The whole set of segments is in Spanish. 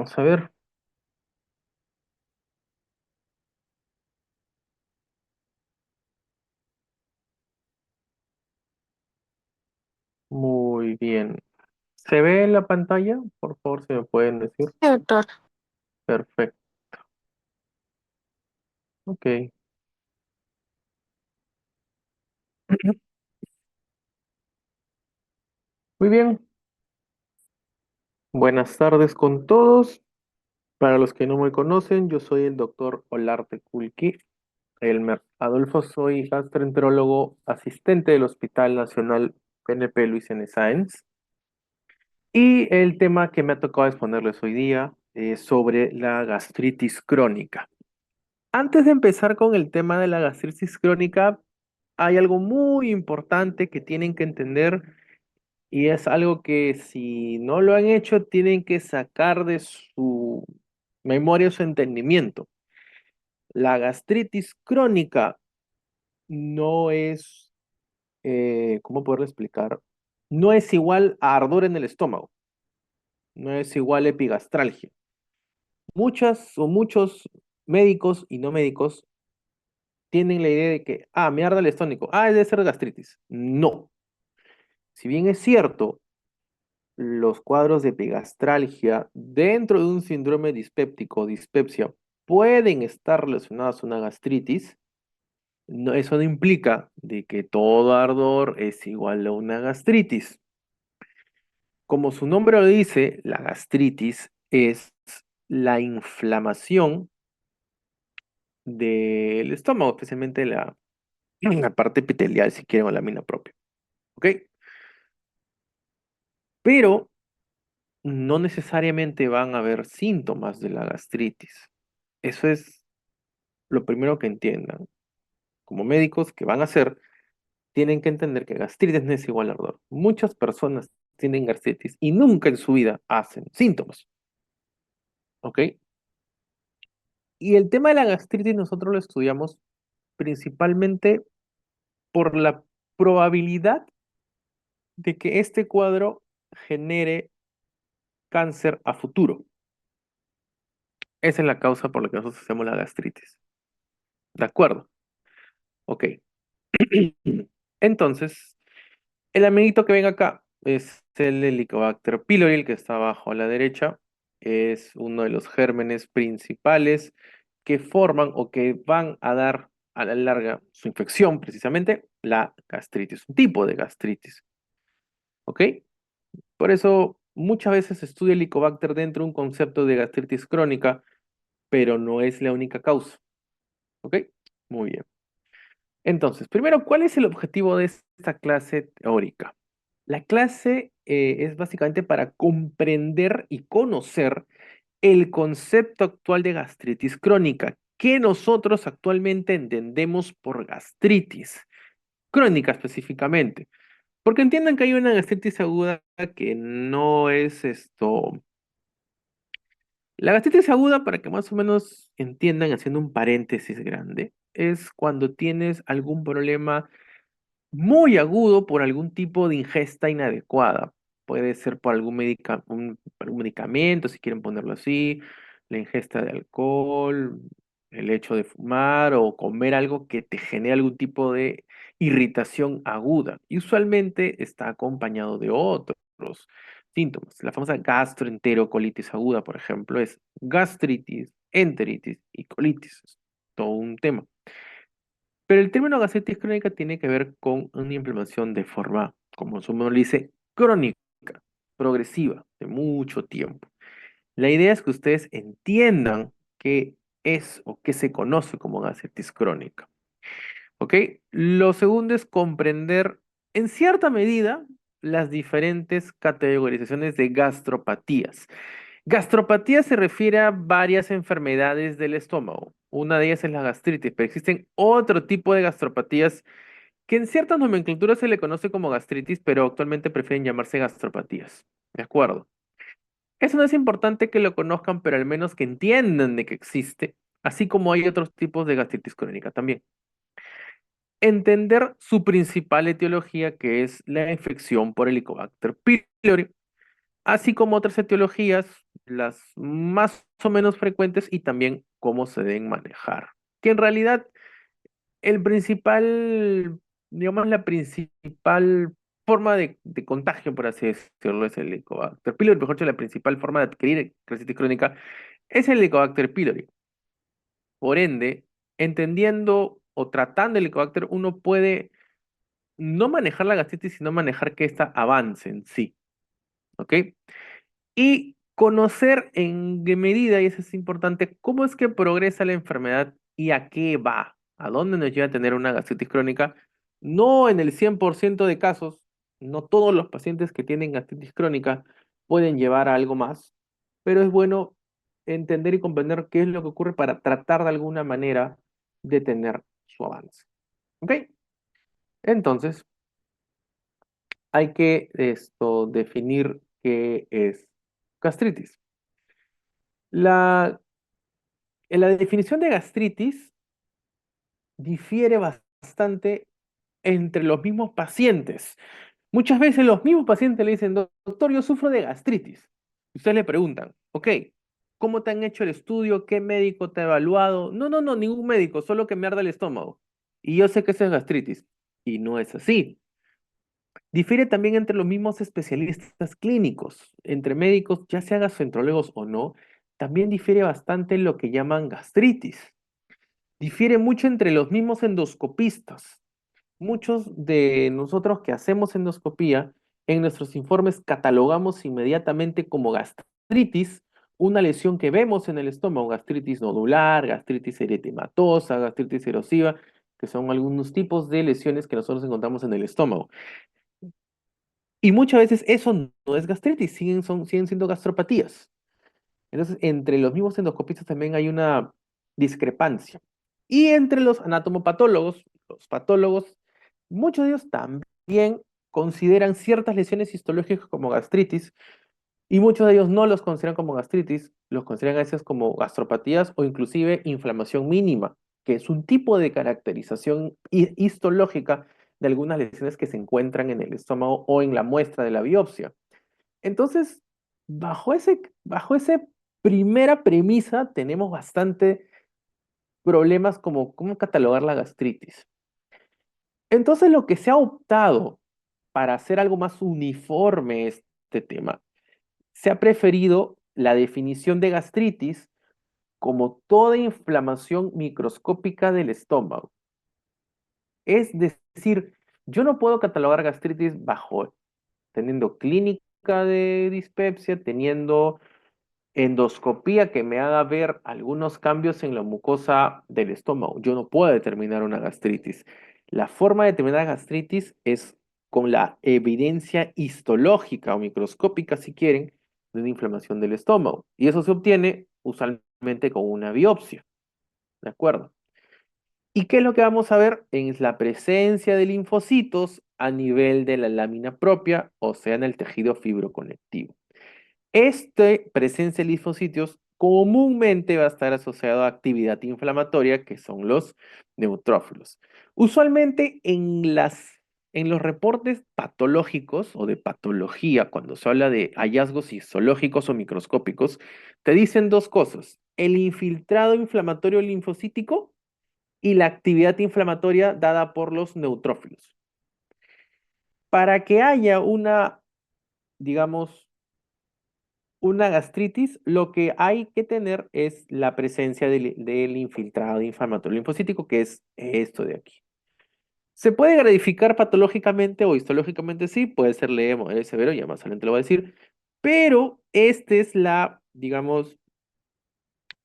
Vamos a ver. Muy bien. ¿Se ve en la pantalla? Por favor, si me pueden decir. Sí, doctor. Perfecto. Ok. Muy bien. Buenas tardes con todos. Para los que no me conocen, yo soy el doctor Olarte Kulki Elmer Adolfo. Soy gastroenterólogo asistente del Hospital Nacional PNP Luis N. Sáenz. Y el tema que me ha tocado exponerles hoy día es sobre la gastritis crónica. Antes de empezar con el tema de la gastritis crónica, hay algo muy importante que tienen que entender y es algo que si no lo han hecho, tienen que sacar de su memoria, su entendimiento. La gastritis crónica no es, ¿cómo poderlo explicar? No es igual a ardor en el estómago, no es igual a epigastralgia. Muchas o muchos médicos y no médicos tienen la idea de que, me arde el estómago, debe ser gastritis. No. Si bien es cierto, los cuadros de epigastralgia dentro de un síndrome dispéptico o dispepsia pueden estar relacionados a una gastritis, eso no implica de que todo ardor es igual a una gastritis. Como su nombre lo dice, la gastritis es la inflamación del estómago, especialmente la parte epitelial, si quieren, o la mina propia. ¿Ok? Pero no necesariamente van a haber síntomas de la gastritis. Eso es lo primero que entiendan. Como médicos que van a hacer, tienen que entender que gastritis no es igual a ardor. Muchas personas tienen gastritis y nunca en su vida hacen síntomas. ¿Ok? Y el tema de la gastritis nosotros lo estudiamos principalmente por la probabilidad de que este cuadro genere cáncer a futuro. Esa es la causa por la que nosotros hacemos la gastritis. ¿De acuerdo? Ok. Entonces, el amiguito que ven acá es el Helicobacter pylori, el que está abajo a la derecha. Es uno de los gérmenes principales que forman o que van a dar a la larga su infección, precisamente la gastritis, un tipo de gastritis. ¿Ok? Por eso muchas veces se estudia el Helicobacter dentro de un concepto de gastritis crónica, pero no es la única causa. ¿Ok? Muy bien. Entonces, primero, ¿cuál es el objetivo de esta clase teórica? La clase es básicamente para comprender y conocer el concepto actual de gastritis crónica, que nosotros actualmente entendemos por gastritis crónica específicamente. Porque entiendan que hay una gastritis aguda que no es esto. La gastritis aguda, para que más o menos entiendan, haciendo un paréntesis grande, es cuando tienes algún problema muy agudo por algún tipo de ingesta inadecuada. Puede ser por algún medicamento, si quieren ponerlo así, la ingesta de alcohol, el hecho de fumar o comer algo que te genere algún tipo de irritación aguda. Y usualmente está acompañado de otros síntomas. La famosa gastroenterocolitis aguda, por ejemplo, es gastritis, enteritis y colitis. Es todo un tema. Pero el término gastritis crónica tiene que ver con una inflamación de forma, como su nombre dice, crónica, progresiva, de mucho tiempo. La idea es que ustedes entiendan qué es o qué se conoce como gastritis crónica. ¿Ok? Lo segundo es comprender, en cierta medida, las diferentes categorizaciones de gastropatías. Gastropatía se refiere a varias enfermedades del estómago. Una de ellas es la gastritis, pero existen otro tipo de gastropatías que en ciertas nomenclaturas se le conoce como gastritis, pero actualmente prefieren llamarse gastropatías. ¿De acuerdo? Eso no es importante que lo conozcan, pero al menos que entiendan de que existe, así como hay otros tipos de gastritis crónica también. Entender su principal etiología, que es la infección por Helicobacter pylori, así como otras etiologías, las más o menos frecuentes y también cómo se deben manejar. Que en realidad el principal, digamos, la principal forma de contagio, por así decirlo, es el Helicobacter pylori. Mejor dicho, la principal forma de adquirir gastritis crónica es el Helicobacter pylori. Por ende, entendiendo o tratando el Helicobacter, uno puede no manejar la gastritis, sino manejar que ésta avance en sí, ¿ok? Y conocer en qué medida, y eso es importante, cómo es que progresa la enfermedad y a qué va, a dónde nos lleva a tener una gastritis crónica. No en el 100% de casos, no todos los pacientes que tienen gastritis crónica pueden llevar a algo más, pero es bueno entender y comprender qué es lo que ocurre para tratar de alguna manera de tener su avance. ¿Ok? Entonces, hay que definir qué es gastritis. La, en la definición de gastritis difiere bastante entre los mismos pacientes. Muchas veces los mismos pacientes le dicen, doctor, yo sufro de gastritis. Y ustedes le preguntan, ok, ¿cómo te han hecho el estudio? ¿Qué médico te ha evaluado? No, no, no, ningún médico, solo que me arde el estómago. Y yo sé que eso es gastritis. Y no es así. Difiere también entre los mismos especialistas clínicos, entre médicos, ya sean gastroenterólogos o no, también difiere bastante lo que llaman gastritis. Difiere mucho entre los mismos endoscopistas. Muchos de nosotros que hacemos endoscopía, en nuestros informes catalogamos inmediatamente como gastritis una lesión que vemos en el estómago, gastritis nodular, gastritis eritematosa, gastritis erosiva, que son algunos tipos de lesiones que nosotros encontramos en el estómago. Y muchas veces eso no es gastritis, siguen siendo gastropatías. Entonces, entre los mismos endoscopistas también hay una discrepancia. Y entre los anatomopatólogos, los patólogos, muchos de ellos también consideran ciertas lesiones histológicas como gastritis, y muchos de ellos no los consideran como gastritis, los consideran a veces como gastropatías o inclusive inflamación mínima, que es un tipo de caracterización histológica de algunas lesiones que se encuentran en el estómago o en la muestra de la biopsia. Entonces, bajo ese primera premisa, tenemos bastante problemas como cómo catalogar la gastritis. Entonces, lo que se ha optado para hacer algo más uniforme este tema, se ha preferido la definición de gastritis como toda inflamación microscópica del estómago. Es decir, yo no puedo catalogar gastritis bajo teniendo clínica de dispepsia, teniendo endoscopía que me haga ver algunos cambios en la mucosa del estómago. Yo no puedo determinar una gastritis. La forma de determinar gastritis es con la evidencia histológica o microscópica, si quieren, de una inflamación del estómago. Y eso se obtiene usualmente con una biopsia. ¿De acuerdo? ¿Y qué es lo que vamos a ver? Es la presencia de linfocitos a nivel de la lámina propia, o sea, en el tejido fibroconectivo. Esta presencia de linfocitos comúnmente va a estar asociado a actividad inflamatoria, que son los neutrófilos. Usualmente en los reportes patológicos o de patología, cuando se habla de hallazgos histológicos o microscópicos, te dicen dos cosas: el infiltrado inflamatorio linfocítico y la actividad inflamatoria dada por los neutrófilos. Para que haya digamos, una gastritis, lo que hay que tener es la presencia del infiltrado inflamatorio linfocítico, que es esto de aquí. ¿Se puede gradificar patológicamente o histológicamente? Sí, puede ser leve, severo, ya más adelante lo voy a decir, pero digamos,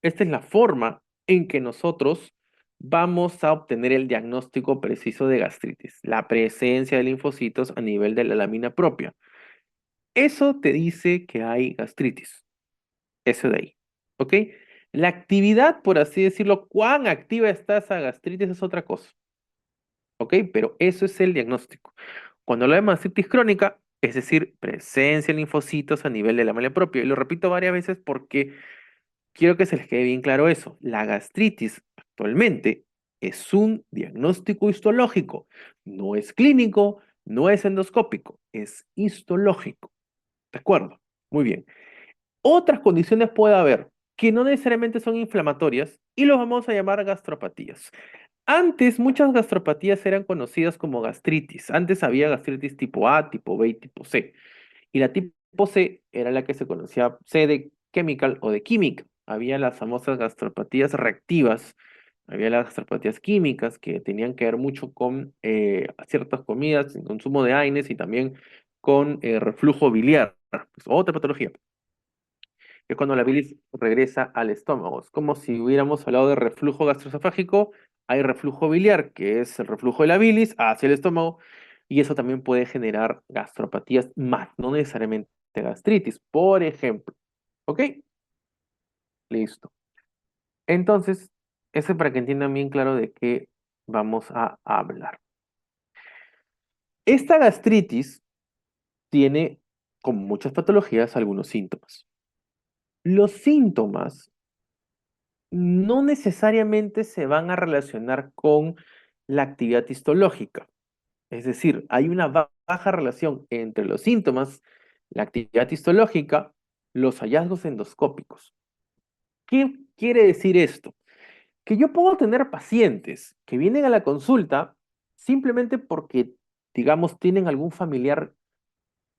esta es la forma en que nosotros vamos a obtener el diagnóstico preciso de gastritis, la presencia de linfocitos a nivel de la lámina propia. Eso te dice que hay gastritis. Eso de ahí. ¿Ok? La actividad, por así decirlo, cuán activa está esa gastritis es otra cosa. ¿Ok? Pero eso es el diagnóstico. Cuando hablamos de gastritis crónica, es decir, presencia de linfocitos a nivel de la malla propia. Y lo repito varias veces porque quiero que se les quede bien claro eso. La gastritis actualmente es un diagnóstico histológico. No es clínico, no es endoscópico, es histológico. ¿De acuerdo? Muy bien. Otras condiciones puede haber que no necesariamente son inflamatorias y los vamos a llamar gastropatías. Antes muchas gastropatías eran conocidas como gastritis. Antes había gastritis tipo A, tipo B y tipo C. Y la tipo C era la que se conocía C de chemical o de química. Había las famosas gastropatías reactivas, había las gastropatías químicas que tenían que ver mucho con ciertas comidas, el consumo de AINES y también con reflujo biliar, pues, otra patología, que es cuando la bilis regresa al estómago. Es como si hubiéramos hablado de reflujo gastroesofágico, hay reflujo biliar, que es el reflujo de la bilis hacia el estómago, y eso también puede generar gastropatías más, no necesariamente gastritis, por ejemplo. ¿Ok? Listo. Entonces, eso es para que entiendan bien claro de qué vamos a hablar. Esta gastritis tiene, como muchas patologías, algunos síntomas. Los síntomas no necesariamente se van a relacionar con la actividad histológica. Es decir, hay una baja relación entre los síntomas, la actividad histológica, los hallazgos endoscópicos. ¿Qué quiere decir esto? Que yo puedo tener pacientes que vienen a la consulta simplemente porque, digamos, tienen algún familiar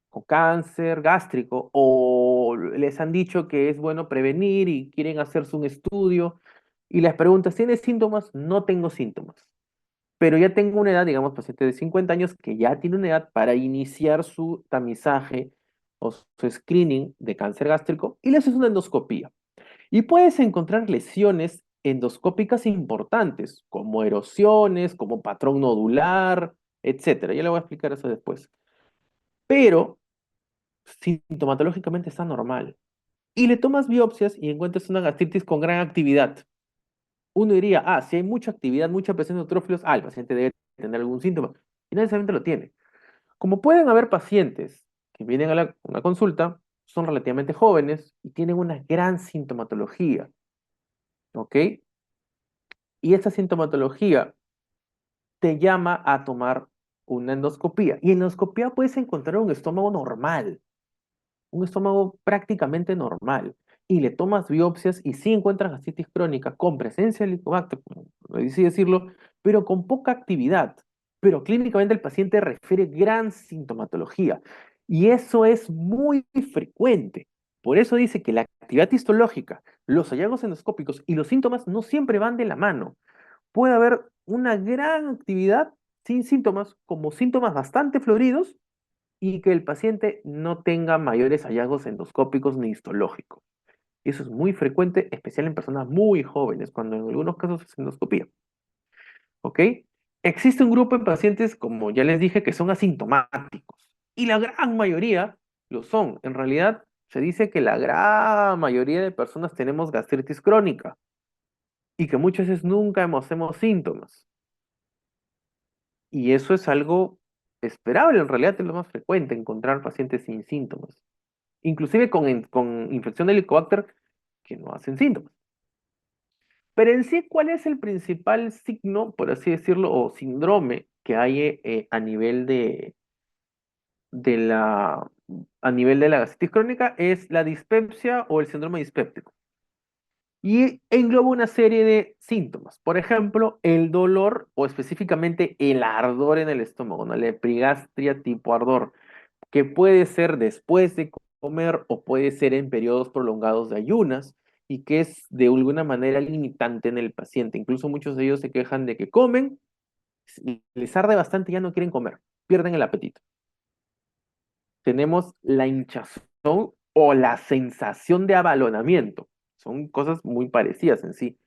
con cáncer gástrico o les han dicho que es bueno prevenir y quieren hacerse un estudio y les preguntas, ¿tienes síntomas? No tengo síntomas, pero ya tengo una edad, digamos, paciente de 50 años que ya tiene una edad para iniciar su tamizaje o su screening de cáncer gástrico y le haces una endoscopía. Y puedes encontrar lesiones endoscópicas importantes, como erosiones, como patrón nodular, etcétera. Ya le voy a explicar eso después. Pero sintomatológicamente está normal. Y le tomas biopsias y encuentras una gastritis con gran actividad. Uno diría, ah, si hay mucha actividad, mucha presión de neutrófilos, ah, el paciente debe tener algún síntoma. Y no necesariamente lo tiene. Como pueden haber pacientes que vienen a una consulta, son relativamente jóvenes y tienen una gran sintomatología, ¿ok? Y esa sintomatología te llama a tomar una endoscopía. Y en la endoscopía puedes encontrar un estómago normal, un estómago prácticamente normal, y le tomas biopsias y sí encuentras gastritis crónica con presencia de Helicobacter, como así decirlo, pero con poca actividad. Pero clínicamente el paciente refiere gran sintomatología y eso es muy frecuente. Por eso dice que la actividad histológica, los hallazgos endoscópicos y los síntomas no siempre van de la mano. Puede haber una gran actividad sin síntomas, como síntomas bastante floridos, y que el paciente no tenga mayores hallazgos endoscópicos ni histológicos. Eso es muy frecuente, especial en personas muy jóvenes, cuando en algunos casos es endoscopía. ¿Ok? Existe un grupo de pacientes, como ya les dije, que son asintomáticos. Y la gran mayoría lo son. En realidad, se dice que la gran mayoría de personas tenemos gastritis crónica y que muchas veces nunca hemos síntomas. Y eso es algo esperable, en realidad es lo más frecuente, encontrar pacientes sin síntomas. Inclusive con infección de Helicobacter que no hacen síntomas. Pero en sí, ¿cuál es el principal signo, por así decirlo, o síndrome que hay de la, a nivel de la gastritis crónica? Es la dispepsia o el síndrome dispéptico. Y engloba una serie de síntomas. Por ejemplo, el dolor o específicamente el ardor en el estómago, ¿no? La epigastria tipo ardor, que puede ser después de comer o puede ser en periodos prolongados de ayunas y que es de alguna manera limitante en el paciente. Incluso muchos de ellos se quejan de que comen, les arde bastante y ya no quieren comer, pierden el apetito. Tenemos la hinchazón o la sensación de abalonamiento. Son cosas muy parecidas en sí.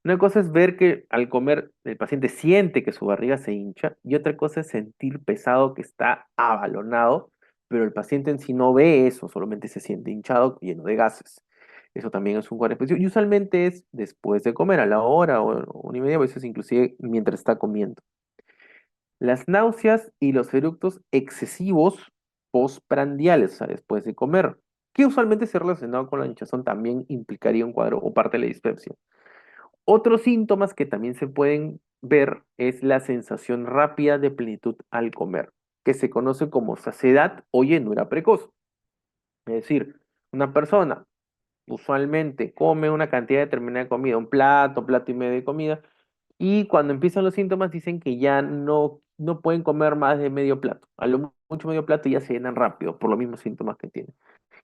Una cosa es ver que al comer el paciente siente que su barriga se hincha y otra cosa es sentir pesado que está abalonado, pero el paciente en sí no ve eso, solamente se siente hinchado, lleno de gases. Eso también es un cuadro específico y usualmente es después de comer, a la hora o una y media, a veces inclusive mientras está comiendo. Las náuseas y los eructos excesivos postprandiales, o sea, después de comer, que usualmente se relacionado con la hinchazón, también implicaría un cuadro o parte de la dispepsia. Otros síntomas que también se pueden ver es la sensación rápida de plenitud al comer, que se conoce como saciedad o llenura precoz. Es decir, una persona usualmente come una cantidad determinada de comida, un plato, plato y medio de comida, y cuando empiezan los síntomas dicen que ya no pueden comer más de medio plato. A lo mucho medio plato ya se llenan rápido por los mismos síntomas que tienen.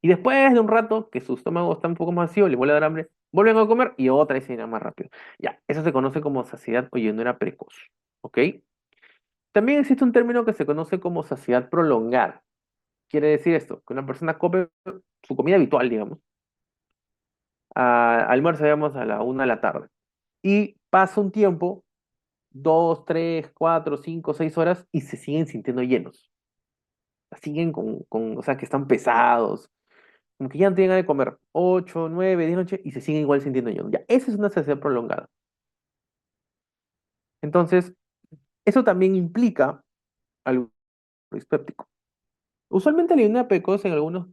Y después de un rato que su estómago está un poco más vacío, le vuelve a dar hambre, vuelven a comer y otra vez se llenan más rápido. Ya, eso se conoce como saciedad o llenura precoz. ¿Ok? También existe un término que se conoce como saciedad prolongada. Quiere decir esto, que una persona come su comida habitual, digamos, almuerza, digamos, a la 1 de la tarde. Y pasa un tiempo, 2, 3, 4, 5, 6 horas, y se siguen sintiendo llenos. Siguen o sea, que están pesados, como que ya no tienen ganas de comer. 8, 9, 10 noches, y se siguen igual sintiendo llenos. Ya, esa es una saciedad prolongada. Entonces, eso también implica algo dispéptico. Usualmente la anemia precoz en algunos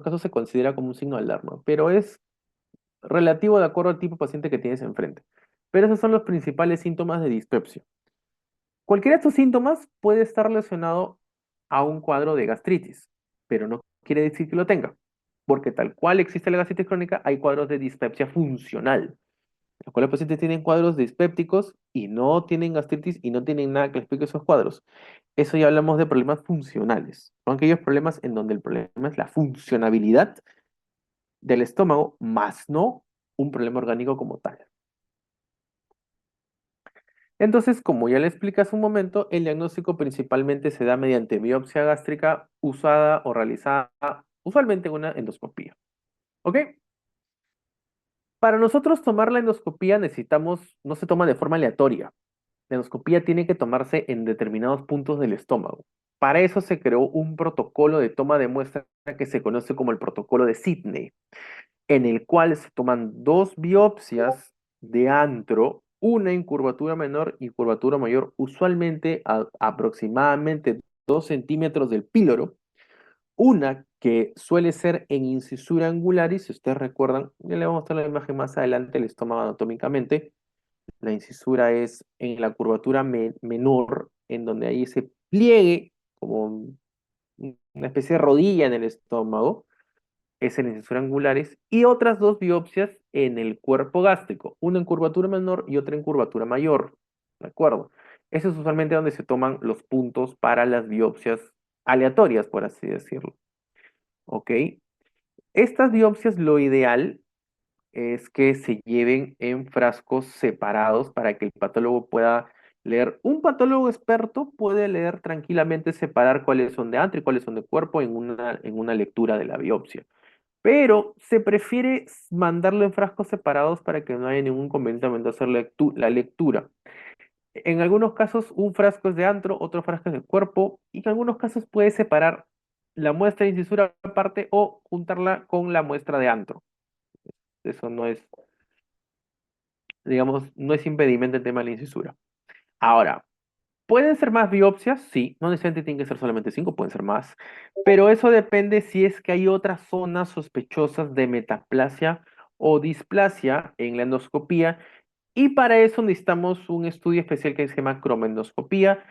casos se considera como un signo de alarma, pero es relativo de acuerdo al tipo de paciente que tienes enfrente. Pero esos son los principales síntomas de dispepsia. Cualquiera de estos síntomas puede estar relacionado a un cuadro de gastritis, pero no quiere decir que lo tenga, porque tal cual existe la gastritis crónica, hay cuadros de dispepsia funcional, los cuales los pacientes tienen cuadros dispépticos y no tienen gastritis y no tienen nada que les explique esos cuadros. Eso ya hablamos de problemas funcionales. Son aquellos problemas en donde el problema es la funcionabilidad del estómago, más no un problema orgánico como tal. Entonces, como ya le expliqué hace un momento, el diagnóstico principalmente se da mediante biopsia gástrica usada o realizada usualmente en una endoscopía. ¿Ok? Para nosotros tomar la endoscopía no se toma de forma aleatoria. La endoscopía tiene que tomarse en determinados puntos del estómago. Para eso se creó un protocolo de toma de muestra que se conoce como el protocolo de Sidney, en el cual se toman dos biopsias de antro, una en curvatura menor y curvatura mayor, usualmente a aproximadamente 2 centímetros del píloro, una que suele ser en incisura angularis, si ustedes recuerdan, ya le vamos a mostrar la imagen más adelante, el estómago anatómicamente. La incisura es en la curvatura menor, en donde hay ese pliegue, como una especie de rodilla en el estómago, es en incisura angulares, y otras dos biopsias en el cuerpo gástrico, una en curvatura menor y otra en curvatura mayor. ¿De acuerdo? Eso es usualmente donde se toman los puntos para las biopsias aleatorias, por así decirlo. ¿Ok? Estas biopsias, lo ideal es que se lleven en frascos separados para que el patólogo pueda leer. Un patólogo experto puede leer tranquilamente, separar cuáles son de antro y cuáles son de cuerpo en una lectura de la biopsia. Pero se prefiere mandarlo en frascos separados para que no haya ningún inconveniente al hacer la lectura. En algunos casos, un frasco es de antro, otro frasco es de cuerpo, y en algunos casos puede separar la muestra de incisura aparte o juntarla con la muestra de antro. Eso no es, digamos, no es impedimento el tema de la incisura. Ahora, ¿pueden ser más biopsias? Sí, no necesariamente tienen que ser solamente 5, pueden ser más, pero eso depende si es que hay otras zonas sospechosas de metaplasia o displasia en la endoscopía, y para eso necesitamos un estudio especial que se llama cromoendoscopía,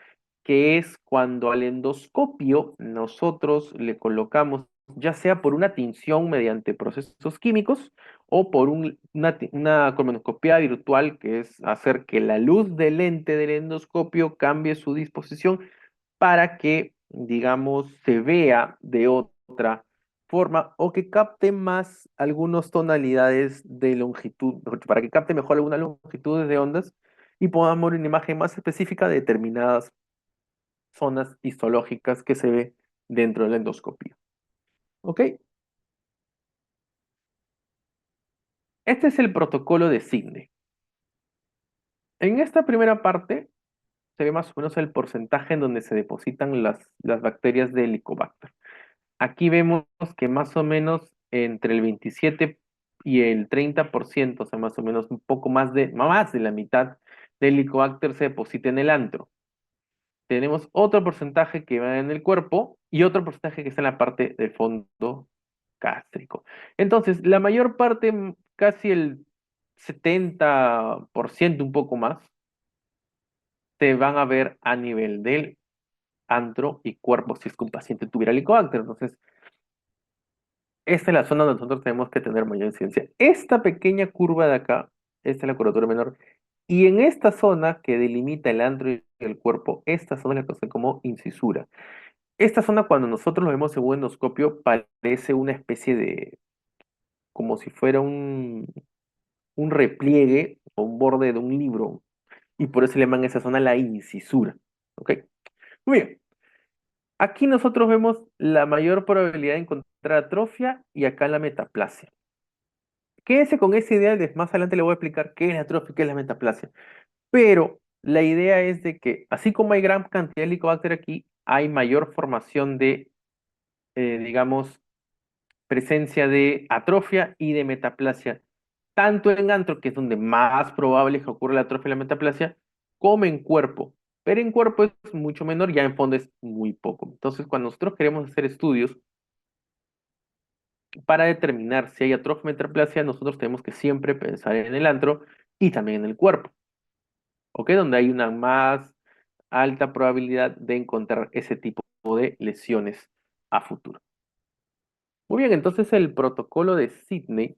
que es cuando al endoscopio nosotros le colocamos, ya sea por una tinción mediante procesos químicos o por una cromoendoscopía virtual, que es hacer que la luz del lente del endoscopio cambie su disposición para que, digamos, se vea de otra forma o que capte más algunas tonalidades de longitud, para que capte mejor algunas longitudes de ondas y podamos ver una imagen más específica de determinadas zonas histológicas que se ve dentro de la endoscopia. ¿Ok? Este es el protocolo de Sidney. En esta primera parte se ve más o menos el porcentaje en donde se depositan las bacterias de Helicobacter. Aquí vemos que más o menos entre el 27 y el 30%, o sea, más o menos un poco más de la mitad del Helicobacter se deposita en el antro. Tenemos otro porcentaje que va en el cuerpo y otro porcentaje que está en la parte del fondo gástrico. Entonces, la mayor parte, casi el 70%, un poco más, se van a ver a nivel del antro y cuerpo si es que un paciente tuviera Helicobacter. Entonces, Esta es la zona donde nosotros tenemos que tener mayor incidencia. Esta pequeña curva de acá, esta es la curvatura menor, y en esta zona que delimita el antro y el cuerpo, esta zona la conocen como incisura. Esta zona, cuando nosotros lo vemos en un endoscopio, parece una especie de, como si fuera un repliegue o un borde de un libro, y por eso le llaman a esa zona la incisura. ¿Ok? Muy bien. Aquí nosotros vemos la mayor probabilidad de encontrar atrofia y acá la metaplasia. Quédese con esa idea, más adelante le voy a explicar qué es la atrofia y qué es la metaplasia. Pero la idea es de que, así como hay gran cantidad de Helicobacter aquí, hay mayor formación de, digamos, presencia de atrofia y de metaplasia, tanto en antro, que es donde más probable es que ocurra la atrofia y la metaplasia, como en cuerpo. Pero en cuerpo es mucho menor, ya en fondo es muy poco. Entonces, cuando nosotros queremos hacer estudios para determinar si hay atrofia o metaplasia, nosotros tenemos que siempre pensar en el antro y también en el cuerpo, ¿ok? Donde hay una más alta probabilidad de encontrar ese tipo de lesiones a futuro. Muy bien, entonces el protocolo de Sydney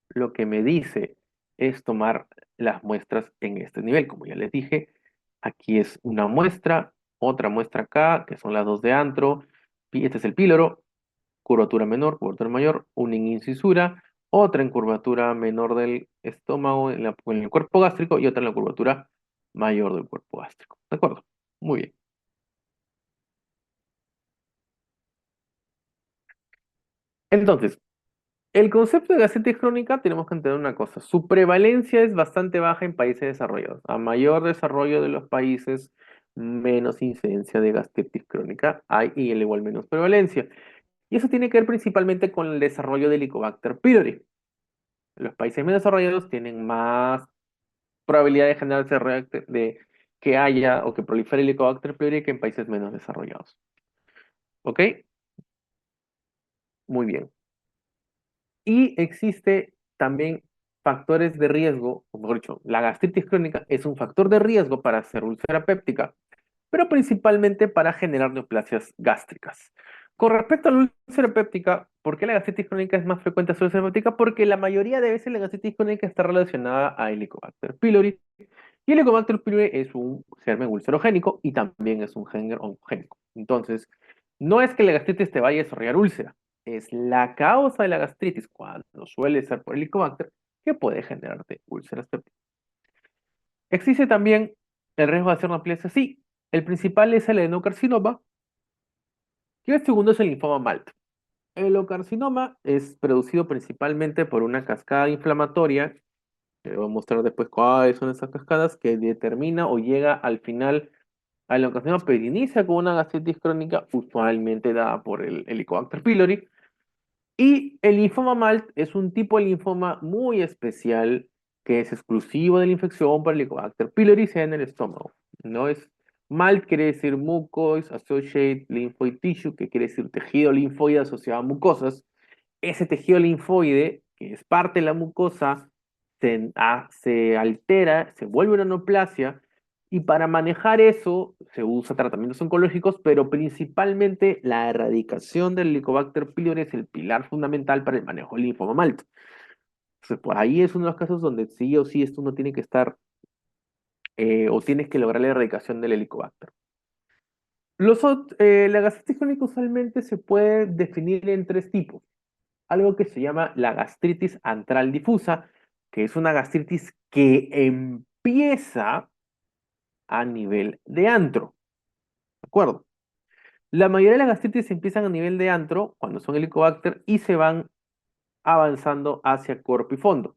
lo que me dice es tomar las muestras en este nivel. Como ya les dije, aquí es una muestra, otra muestra acá, que son las dos de antro, este es el píloro, curvatura menor, curvatura mayor, una en incisura, otra en curvatura menor del estómago en el cuerpo gástrico y otra en la curvatura mayor del cuerpo gástrico. ¿De acuerdo? Muy bien. Entonces, el concepto de gastritis crónica tenemos que entender una cosa. Su prevalencia es bastante baja en países desarrollados. A mayor desarrollo de los países, menos incidencia de gastritis crónica hay y al igual menos prevalencia. Y eso tiene que ver principalmente con el desarrollo del Helicobacter pylori. Los países menos desarrollados tienen más probabilidad de generarse de que haya o que prolifere el Helicobacter pylori que en países menos desarrollados. ¿Ok? Muy bien. Y existe también factores de riesgo, o mejor dicho, la gastritis crónica es un factor de riesgo para hacer úlcera péptica, pero principalmente para generar neoplasias gástricas. Con respecto a la úlcera péptica, ¿por qué la gastritis crónica es más frecuente a la úlcera péptica? Porque la mayoría de veces la gastritis crónica está relacionada a Helicobacter pylori, y el Helicobacter pylori es un germen ulcerogénico y también es un germen oncogénico. Entonces, no es que la gastritis te vaya a desarrollar úlcera, es la causa de la gastritis, cuando suele ser por Helicobacter, que puede generarte úlceras pépticas. Existe también el riesgo de hacer una plasia. Sí, el principal es el adenocarcinoma y el segundo es el linfoma MALT. El adenocarcinoma es producido principalmente por una cascada inflamatoria. Te voy a mostrar después cuáles son esas cascadas que determina o llega al final al adenocarcinoma, pero inicia con una gastritis crónica usualmente dada por el Helicobacter pylori. Y el linfoma MALT es un tipo de linfoma muy especial que es exclusivo de la infección por Helicobacter pylori sea en el estómago. No es MALT quiere decir mucous associated lymphoid tissue, que quiere decir tejido linfoide asociado a mucosas. Ese tejido linfoide, que es parte de la mucosa, se altera, se vuelve una neoplasia, y para manejar eso se usa tratamientos oncológicos, pero principalmente la erradicación del Helicobacter pylori es el pilar fundamental para el manejo del linfoma MALT. Entonces, por ahí es uno de los casos donde sí o sí esto uno tiene que estar, o tienes que lograr la erradicación del Helicobacter. La gastritis crónica usualmente se puede definir en tres tipos. Algo que se llama la gastritis antral difusa, que es una gastritis que empieza a nivel de antro. ¿De acuerdo? La mayoría de las gastritis empiezan a nivel de antro, cuando son helicobacter, y se van avanzando hacia cuerpo y fondo.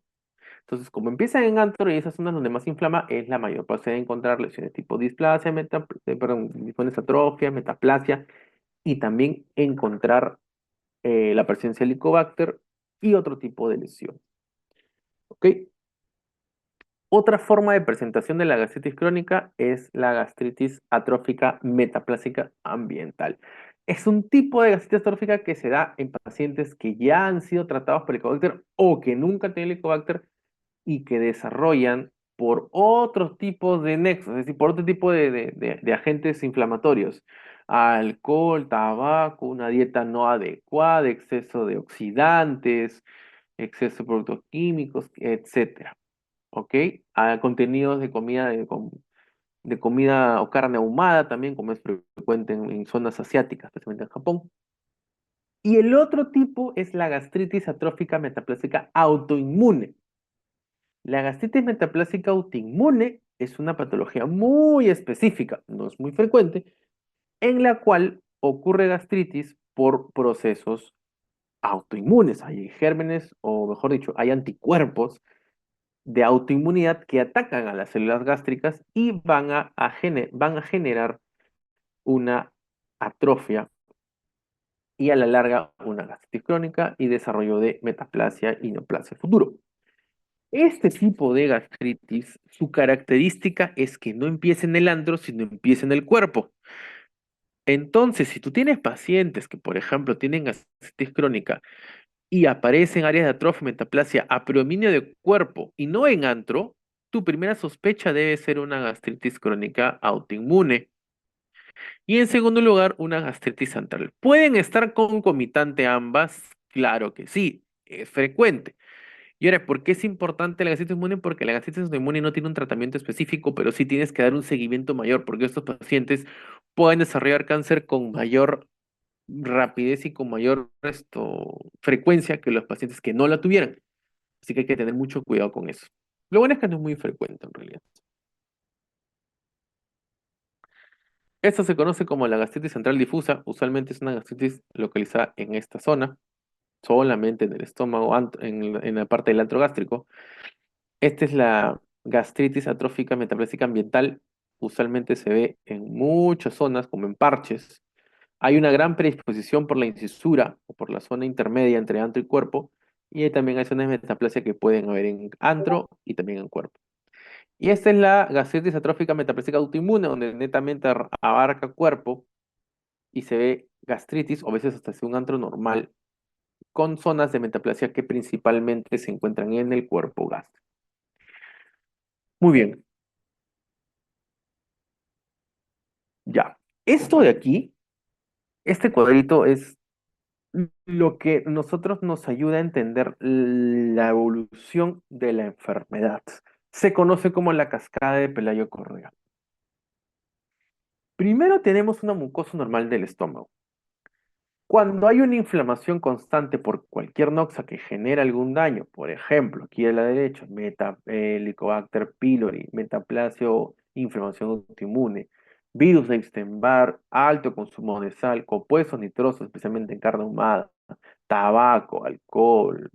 Entonces, como empiezan en antro y esas zonas donde más se inflama, es la mayor posibilidad de encontrar lesiones tipo displasia, perdón, lesiones atrofia, metaplasia, y también encontrar la presencia de helicobacter y otro tipo de lesión. ¿Ok? Otra forma de presentación de la gastritis crónica es la gastritis atrófica metaplásica ambiental. Es un tipo de gastritis atrófica que se da en pacientes que ya han sido tratados por Helicobacter o que nunca han tenido Helicobacter y que desarrollan por otros tipos de nexos, es decir, por otro tipo de agentes inflamatorios. alcohol, tabaco, una dieta no adecuada, exceso de oxidantes, exceso de productos químicos, etcétera. ¿Ok? Contenidos de comida, de comida o carne ahumada también, como es frecuente en zonas asiáticas, especialmente en Japón. Y el otro tipo es la gastritis atrófica metaplásica autoinmune. La gastritis metaplásica autoinmune es una patología muy específica, no es muy frecuente, en la cual ocurre gastritis por procesos autoinmunes. Hay gérmenes, o mejor dicho, hay anticuerpos de autoinmunidad que atacan a las células gástricas y van a generar una atrofia y a la larga una gastritis crónica y desarrollo de metaplasia y neoplasia futuro. Este tipo de gastritis, su característica es que no empieza en el antro, sino empieza en el cuerpo. Entonces, si tú tienes pacientes que, por ejemplo, tienen gastritis crónica y aparecen áreas de atrofia, metaplasia a predominio de cuerpo y no en antro, tu primera sospecha debe ser una gastritis crónica autoinmune. Y en segundo lugar, una gastritis antral. ¿Pueden estar concomitante ambas? Claro que sí, es frecuente. Y ahora, ¿por qué es importante la gastritis inmune? Porque la gastritis autoinmune no tiene un tratamiento específico, pero sí tienes que dar un seguimiento mayor, porque estos pacientes pueden desarrollar cáncer con mayor rapidez y con mayor frecuencia que los pacientes que no la tuvieran. Así que hay que tener mucho cuidado con eso. Lo bueno es que no es muy frecuente en realidad. Esto se conoce como la gastritis central difusa. Usualmente es una gastritis localizada en esta zona, solamente en el estómago, en la parte del antro gástrico. Esta es la gastritis atrófica metaplásica ambiental. Usualmente se ve en muchas zonas, como en parches. Hay una gran predisposición por la incisura o por la zona intermedia entre antro y cuerpo. Y también hay zonas de metaplasia que pueden haber en antro y también en cuerpo. Y esta es la gastritis atrófica metaplásica autoinmune, donde netamente abarca cuerpo y se ve gastritis, o a veces hasta un antro normal, con zonas de metaplasia que principalmente se encuentran en el cuerpo gástrico. Muy bien, ya. Esto de aquí, este cuadrito es lo que nosotros nos ayuda a entender la evolución de la enfermedad. Se conoce como la cascada de Pelayo-Correa. Primero tenemos una mucosa normal del estómago. Cuando hay una inflamación constante por cualquier noxa que genera algún daño, por ejemplo, aquí a la derecha, Helicobacter pylori, metaplasio, inflamación autoinmune, virus de Epstein-Barr, alto consumo de sal, compuestos nitrosos, especialmente en carne ahumada, tabaco, alcohol,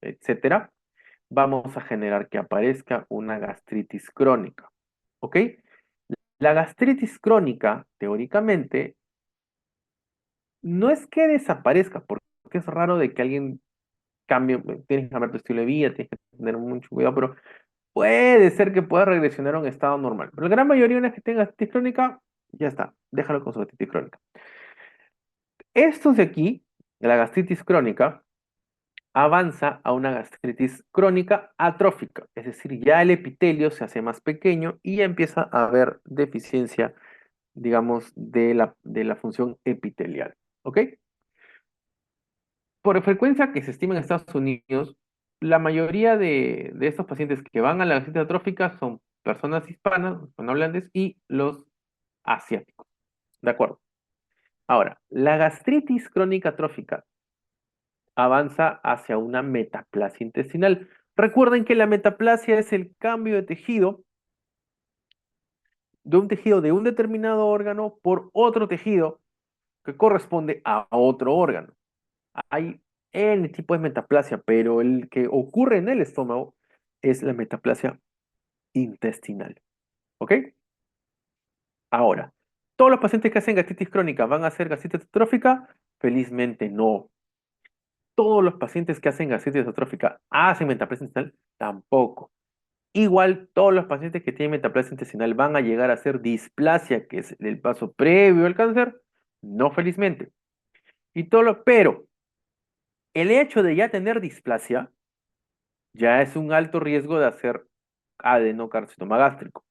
etcétera, vamos a generar que aparezca una gastritis crónica. ¿Ok? La gastritis crónica, teóricamente, no es que desaparezca, porque es raro de que alguien cambie, tienes que cambiar tu estilo de vida, tienes que tener mucho cuidado, pero puede ser que pueda regresionar a un estado normal. Pero la gran mayoría, una vez que tenga gastritis crónica, ya está, déjalo con su gastritis crónica. Estos de aquí, la gastritis crónica, avanza a una gastritis crónica atrófica, es decir, ya el epitelio se hace más pequeño y ya empieza a haber deficiencia, digamos, de la función epitelial. ¿Ok? Por frecuencia que se estima en Estados Unidos, la mayoría de estos pacientes que van a la gastritis atrófica son personas hispanas, hispanohablantes y los asiáticos. ¿De acuerdo? Ahora, la gastritis crónica atrófica avanza hacia una metaplasia intestinal. Recuerden que la metaplasia es el cambio de un tejido de un determinado órgano por otro tejido que corresponde a otro órgano. Hay N tipo de metaplasia, pero el que ocurre en el estómago es la metaplasia intestinal. ¿Ok? Ahora, ¿todos los pacientes que hacen gastritis crónica van a hacer gastritis atrófica? Felizmente no. ¿Todos los pacientes que hacen gastritis atrófica hacen metaplasia intestinal? Tampoco. Igual, todos los pacientes que tienen metaplasia intestinal van a llegar a hacer displasia, que es el paso previo al cáncer. No, felizmente. Pero el hecho de ya tener displasia ya es un alto riesgo de hacer adenocarcinoma gástrico.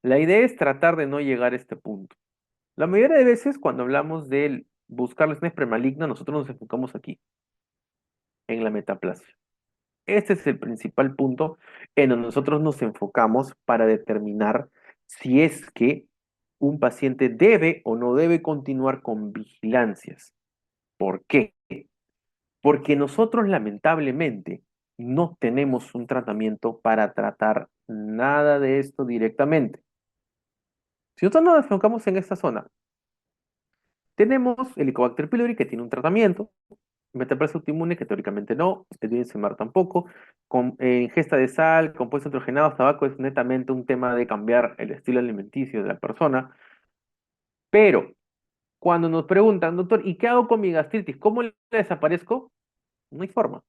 La idea es tratar de no llegar a este punto. La mayoría de veces cuando hablamos de buscar lesiones premalignas, nosotros nos enfocamos aquí, en la metaplasia. Este es el principal punto en donde nosotros nos enfocamos para determinar si es que un paciente debe o no debe continuar con vigilancias. ¿Por qué? Porque nosotros lamentablemente no tenemos un tratamiento para tratar nada de esto directamente. Si nosotros nos enfocamos en esta zona, tenemos el Helicobacter pylori que tiene un tratamiento, Metaplasia autoinmune que teóricamente no, Epidemia tampoco, con ingesta de sal, compuestos nitrogenados, tabaco es netamente un tema de cambiar el estilo alimenticio de la persona, pero cuando nos preguntan, doctor, ¿y qué hago con mi gastritis? ¿Cómo le desaparezco? No hay forma.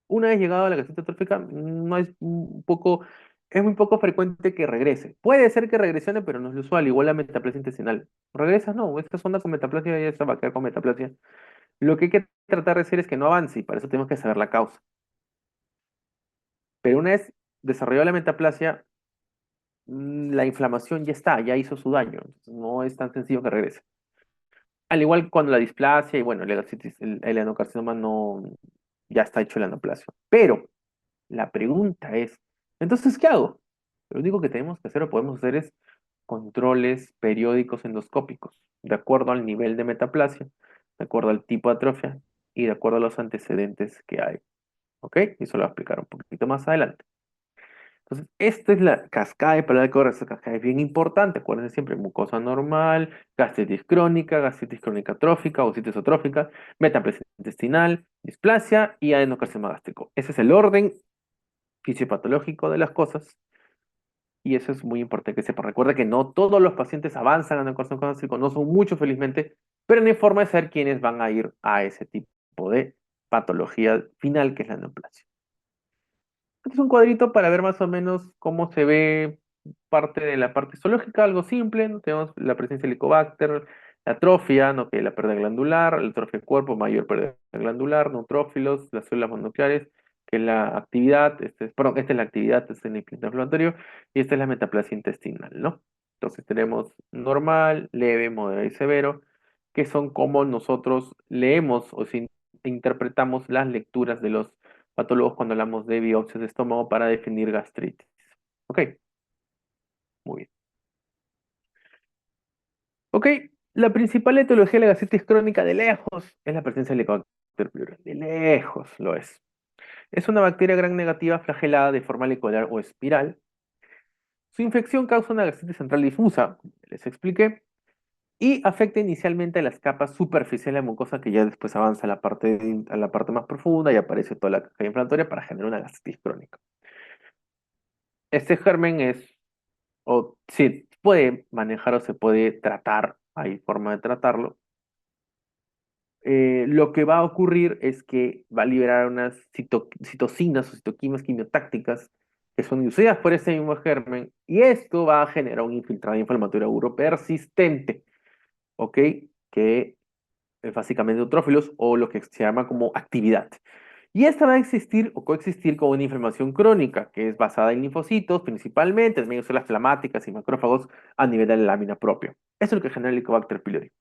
Una vez llegado a la gastritis atrófica, no es es muy poco frecuente que regrese. Puede ser que regresione, pero no es lo usual, igual la metaplasia intestinal. ¿Regresa? No, esta sonda con metaplasia ya se va a quedar con metaplasia. Lo que hay que tratar de hacer es que no avance y para eso tenemos que saber la causa. Pero una vez desarrollada la metaplasia, la inflamación ya está, ya hizo su daño. Entonces, no es tan sencillo que regrese. Al igual que cuando la displasia y bueno, el adenocarcinoma no, ya está hecho el anaplasia. Pero la pregunta es, entonces, ¿qué hago? Lo único que tenemos que hacer o podemos hacer es controles periódicos endoscópicos, de acuerdo al nivel de metaplasia, de acuerdo al tipo de atrofia y de acuerdo a los antecedentes que hay. ¿Ok? Y eso lo voy a explicar un poquito más adelante. Entonces, esta es la cascada de palabra de correr. Esta cascada es bien importante. Acuérdense siempre, mucosa normal, gastritis crónica atrófica o citis atrófica, metaplasia intestinal, displasia y adenocarcinoma gástrico. Ese es el orden fisiopatológico de las cosas y eso es muy importante que sepan. Recuerda que no todos los pacientes avanzan a adenocarcinoma gástrico, no son muchos felizmente, pero no hay forma de saber quiénes van a ir a ese tipo de patología final que es la neoplasia. Este es un cuadrito para ver más o menos cómo se ve parte de la parte histológica, algo simple, ¿no? Tenemos la presencia de Helicobacter, la atrofia, ¿no? Que es la pérdida glandular, la atrofia del cuerpo, mayor pérdida glandular, neutrófilos, las células mononucleares, que es la actividad, perdón, esta es la actividad, este es el inflamatorio, y esta es la metaplasia intestinal, ¿no? Entonces tenemos normal, leve, moderado y severo, que son como nosotros leemos o interpretamos las lecturas de los patólogos cuando hablamos de biopsias de estómago para definir gastritis. Ok, muy bien. Ok, la principal etiología de la gastritis crónica de lejos es la presencia de Helicobacter pylori. De lejos lo es. Es una bacteria gran negativa flagelada de forma helicoidal o espiral. Su infección causa una gastritis central difusa, como les expliqué, y afecta inicialmente a las capas superficiales de la mucosa que ya después avanza a a la parte más profunda y aparece toda la caja inflamatoria para generar una gastritis crónica. Este germen o sí, puede manejar o se puede tratar, hay forma de tratarlo. Lo que va a ocurrir es que va a liberar unas citocinas o citoquinas quimiotácticas que son inducidas por ese mismo germen y esto va a generar un infiltrado inflamatorio agudo persistente, ¿ok? Que es básicamente neutrófilos o lo que se llama como actividad. Y esta va a existir o coexistir con una inflamación crónica, que es basada en linfocitos principalmente, también células flamáticas y macrófagos a nivel de la lámina propia. Eso es lo que genera el Helicobacter pylori.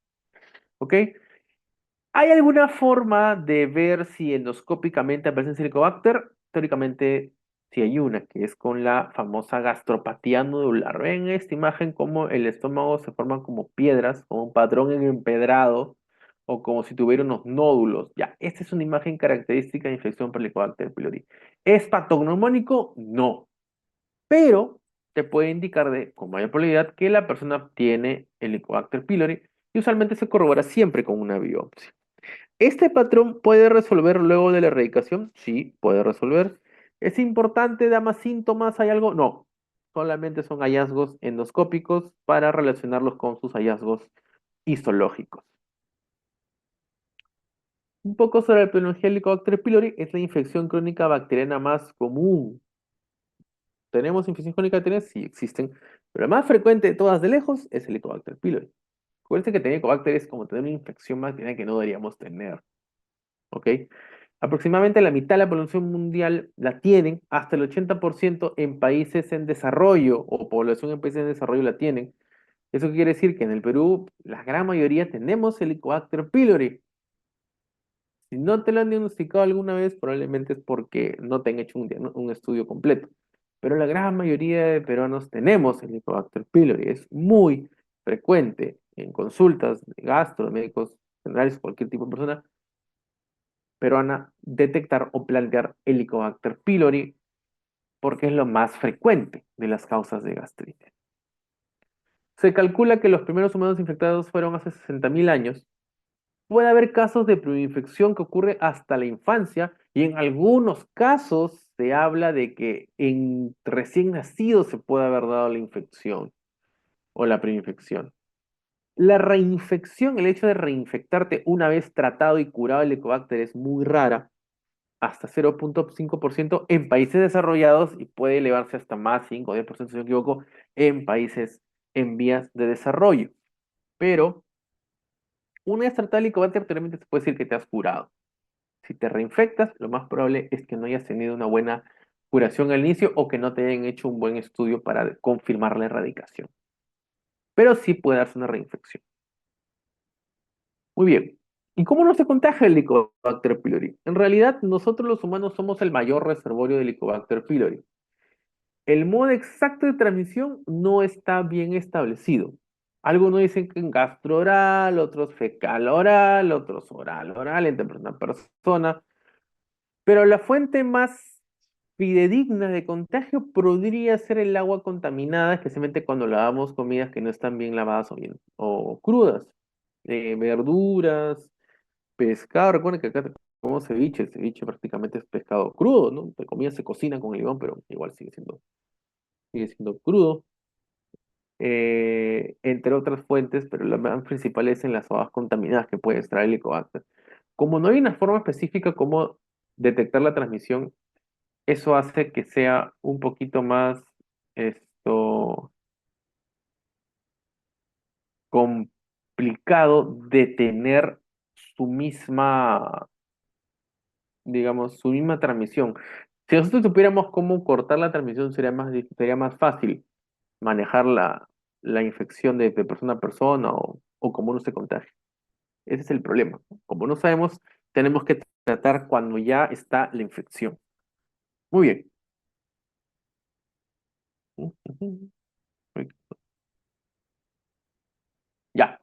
¿Ok? ¿Hay alguna forma de ver si endoscópicamente aparece el Helicobacter? Teóricamente sí hay una, que es con la famosa gastropatía nodular. Ven esta imagen como el estómago se forma como piedras, como un patrón en empedrado, o como si tuviera unos nódulos. Ya, esta es una imagen característica de infección por Helicobacter pylori. ¿Es patognomónico? No, pero te puede indicar con mayor probabilidad que la persona tiene Helicobacter pylori y usualmente se corrobora siempre con una biopsia. ¿Este patrón puede resolver luego de la erradicación? Sí, puede resolver. ¿Es importante? ¿Da más síntomas? ¿Hay algo? No. Solamente son hallazgos endoscópicos para relacionarlos con sus hallazgos histológicos. Un poco sobre la epidemiología del Helicobacter pylori. Es la infección crónica bacteriana más común. ¿Tenemos infección crónica bacteriana? Sí, existen. Pero la más frecuente de todas de lejos es el Helicobacter pylori. Acuérdense que tener Helicobacter es como tener una infección bacteriana que no deberíamos tener. ¿Ok? Aproximadamente la mitad de la población mundial la tienen, hasta el 80% en países en desarrollo o población en países en desarrollo la tienen. Eso quiere decir que en el Perú la gran mayoría tenemos Helicobacter pylori. Si no te lo han diagnosticado alguna vez, probablemente es porque no te han hecho un estudio completo. Pero la gran mayoría de peruanos tenemos Helicobacter pylori. Es muy frecuente en consultas de gastro, de médicos generales, cualquier tipo de persona peruana, detectar o plantear Helicobacter pylori porque es lo más frecuente de las causas de gastritis. Se calcula que los primeros humanos infectados fueron hace 60.000 años. Puede haber casos de preinfección que ocurre hasta la infancia y en algunos casos se habla de que en recién nacidos se puede haber dado la infección o la preinfección. La reinfección, el hecho de reinfectarte una vez tratado y curado el Helicobacter es muy rara, hasta 0.5% en países desarrollados y puede elevarse hasta más 5 o 10%, si no me equivoco, en países en vías de desarrollo. Pero una vez tratado el Helicobacter, actualmente se puede decir que te has curado. Si te reinfectas, lo más probable es que no hayas tenido una buena curación al inicio o que no te hayan hecho un buen estudio para confirmar la erradicación. Pero sí puede darse una reinfección. Muy bien. ¿Y cómo no se contagia el Helicobacter pylori? En realidad, nosotros los humanos somos el mayor reservorio de Helicobacter pylori. El modo exacto de transmisión no está bien establecido. Algunos dicen que en gastrooral, otros fecal oral, otros oral oral, entre persona a persona. Pero la fuente más fidedigna de contagio podría ser el agua contaminada, especialmente cuando lavamos comidas que no están bien lavadas o crudas. Verduras, pescado. Recuerden que acá comemos ceviche. El ceviche prácticamente es pescado crudo, ¿no? La comida se cocina con limón, pero igual sigue siendo crudo. Entre otras fuentes, pero la más principal es en las aguas contaminadas que puede extraer el Helicobacter. Como no hay una forma específica como detectar la transmisión, eso hace que sea un poquito más esto complicado de tener su misma, digamos, su misma transmisión. Si nosotros supiéramos cómo cortar la transmisión, sería más fácil manejar la infección de persona a persona o cómo uno se contagia. Ese es el problema. Como no sabemos, tenemos que tratar cuando ya está la infección. Muy bien. Ya.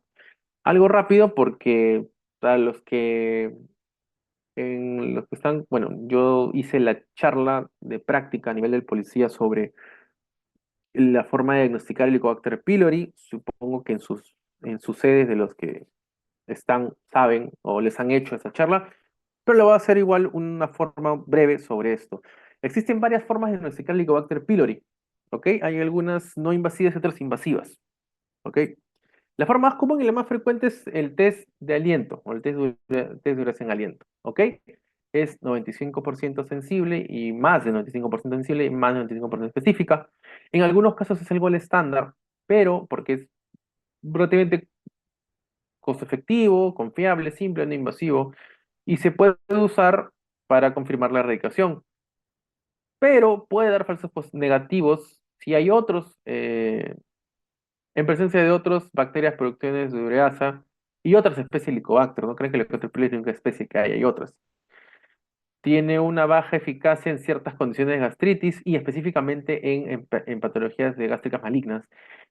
Algo rápido porque para los que están, bueno, yo hice la charla de práctica a nivel del policía sobre la forma de diagnosticar el Helicobacter pylori. Supongo que en sus sedes de los que saben o les han hecho esa charla, pero le voy a hacer igual una forma breve sobre esto. Existen varias formas de diagnosticar el Helicobacter pylori, ¿ok? Hay algunas no invasivas y otras invasivas, ¿ok? La forma más común y la más frecuente es el test de aliento o el test de duración aliento, ¿ok? Es 95% sensible y más de 95% sensible y más de 95% específica. En algunos casos es algo el estándar, pero porque es relativamente costo efectivo, confiable, simple, no invasivo y se puede usar para confirmar la erradicación, pero puede dar falsos negativos si hay otros en presencia de otras bacterias productores de ureasa y otras especies de Helicobacter. No creen que el Helicobacter pylori es la única especie que hay otras. Tiene una baja eficacia en ciertas condiciones de gastritis y específicamente en patologías de gástricas malignas.